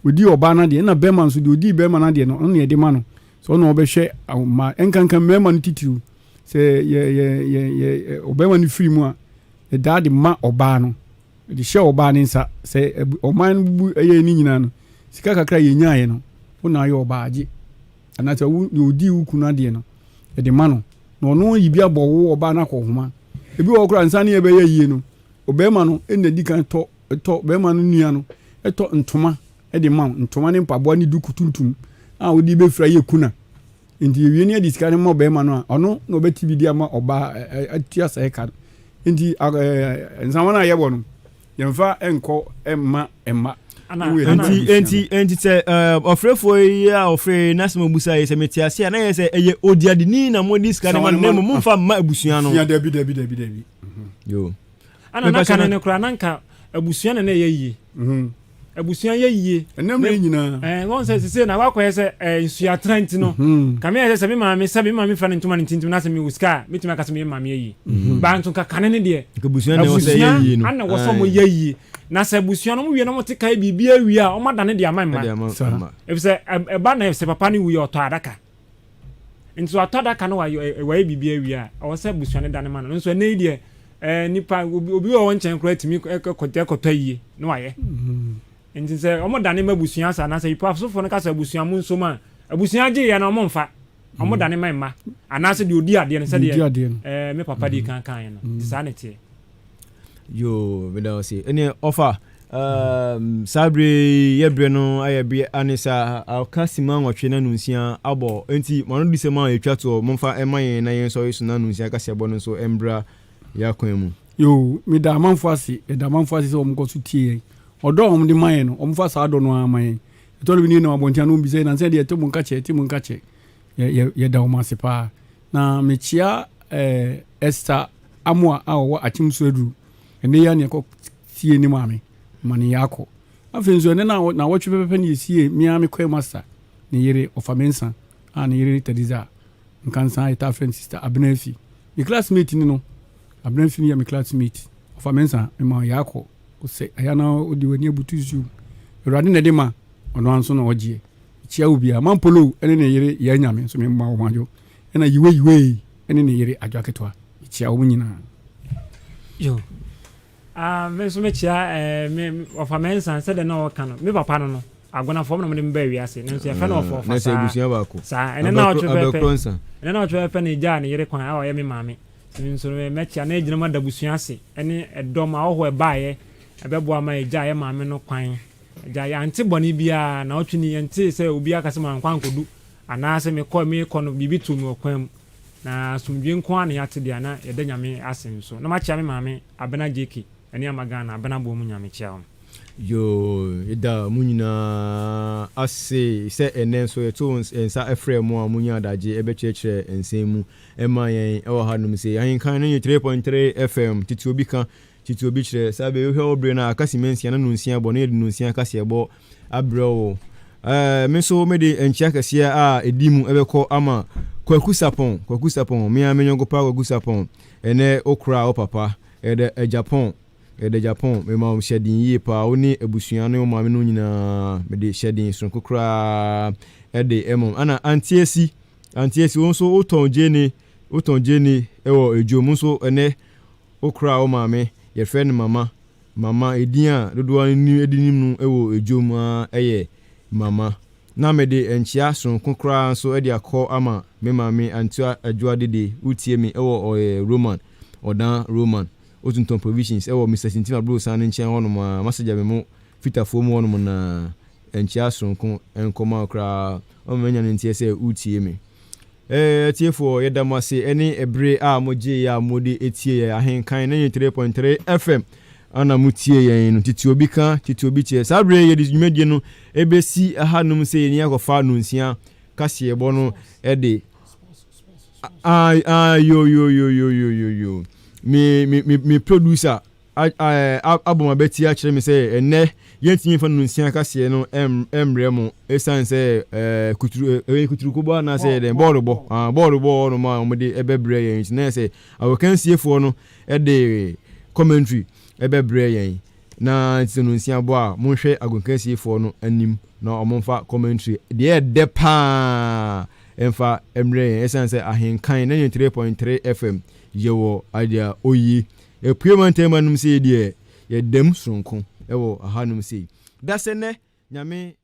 odi oba na de na be man so de odi be man na de no ono ne yede ma no so no wo be hwe ma enkankan me man titiru se ye oba man film a e dade ma oba no de hye oba ne nsa se oman bu eye ni nyina no sika kakra ye nyaaye no wona ye oba age anata odi ukunu ade no e de ma no na ono yibi abowo oba na kohoma ebi wo kura nsa ne ye be ye yie no obema no ena di kan to obema no nua no eto ntoma e de ma ntoma ne mpabo ne duku tuntum a odi be fra ye kuna ndi wie ne di sika ne ma obema no a ono na obeti bi di ama oba atia sa e ka ndi nsa wana ye bo no yemfa enko emma enti sɛ ɔfrɛfoɔ yi a ɔfrɛ nasɛm abusa yi sɛ mete ase a na yɛ sɛ ɛyɛ odiadeni na modi sika ne ma no na momfa mma abusua no dabi yo ana naka ne kora nanka abusua na yɛ yie abusua yɛ yie ɛnam na nyina wɔn sɛ sese na wakɔyɛ sɛ nsua trent no kame yɛ sɛ me maame fa ne ntoma ne tintim na sɛ me wuska metumi aka sɛ me maame yɛ yie ba nto ka kane ne deɛ abusua na wɔsɛ yɛ yie no ana wɔsɔ mo yɛ yie na sɛ abusua no mo wie na mo te kai biribi awie a ɔma dane de ama efisɛ ɛba na sɛ papa ne wie ɔtɔ adaka nti ɔtɔ adaka no wɔyɛ biribi awie a ɔwɔ sɛ abusua ne dane ma no nso ɛnɛ deɛ nipa obi wɔ wɔn nkyɛn koraa tumi kɔtɔ yie na wayɛ nti sɛ ɔmo dane ma abusua sa na sɛ ipa asofo no ka sɛ abusua mo nso ma abusua gye yɛ na ɔmo mfa ɔmo dane ma mma anaasɛ deɛ odi adeɛ no sɛ deɛ me papa di kan no nti saa ne teɛ yo beda wase ene offer sabre yebre no ayebe anisa alkasima nwotwe na nunsia abo enti manu di sema etwa to momfa emayen na yen so yesu na nunsia kase abo no so embra yakwan mu yo me da manfo ase so omko so tie odo om di mayen no omfa sa do no amayen to bi ni na abontia no bi se na se de temu nka che ye da o mase pa na me chia Esther Amwa awo achimso edu ene ya ne ko tie ni maame mane yako afenzo ne na wotwe pepe ne sie miame kwa master ne yere ofamensa ne yere Teresa nkansa ita friend sister Abnafi mi classmate ni no Abnafi mi ya mi classmate ofamensa ma yako o se ayana odi wani abutuzu erade ne de ma ono anso na ogie chia obi a mampolo ene ne yere ya nyame so me ma o majo ena yiwe ene ne yere adwaketwa chia o nyina yo me so me chia me ofamensa said na o kan me papa no agona fom no me ba wiase ne so ye fa na ofo fa sa na se busia ba ko sa ene na o twe ne ja ne yere kwan a o ye me maame so me chia na ejina ma da busia ase ene edom a ho e baaye ebebo ama eja ye maame no kwan eja ya ante boni bia na o twe ni ente se obi aka se man kwan kodu ana se me ko no bibi tu me okwan na sumdwe nko an ya te dia na ye da nyame asen so na ma chia me maame abena jeki eni amagana abena bo mu nyame chia yo ida munyina ase se enen so eto ensa efrem a munya adaje ebechechire ensemu ema yen ewo hanum se yen kan no 3.3 FM titi obi kan titi obi chire sabe yo hwe obre na akasimensia na nunsia bo na edununsia akase ebo abrewo me so me de enchia kase a edimu ebekọ ama kwaku sapon me amenyongo pa kwaku sapon ene okra o papa e Japan me ma shedin yi pa oni ebusua no ma me no nyina me de shedin so kokra de emom ana antiesi won so oton jeni ewo ejom so ene okra o ma me ye friend mama edin a dodo ni edinim no ewo ejom a eye mama na me de enchia so kokra so de akọ ama me ma me antua adwa dede utie me ewo Roman odan Roman Otunton provisions ewo Mr. Sintima bro san nchen hono ma masaja me mo fitafo mu hono na enchia sonko enkoma okra o menya ntie se utie me tiefo yedamase ene ebre a moje ya mode etie ya ahenkan na 3.3 FM ana mutie yen no titi obi kan titi obi tie sabre ye di dwumedie no ebesi ahanum se ni akofa no nsia kase ebo no ede yo me producer aboma beti a kire me say enne yentin fa nunsia kase no emre mo esan say kuturu ko ba na say den board bo no ma o de ebebre yen na say awokansiefo no ede commentary ebebre yen na nunsia bo a monhwe agokansiefo no anim na omomfa commentary de depa emfa emre yen esan say ahenkan na 3.3 FM yewo adia oyi epuemantemanum se die ye dem sonko ewo ahanum se dasene nyame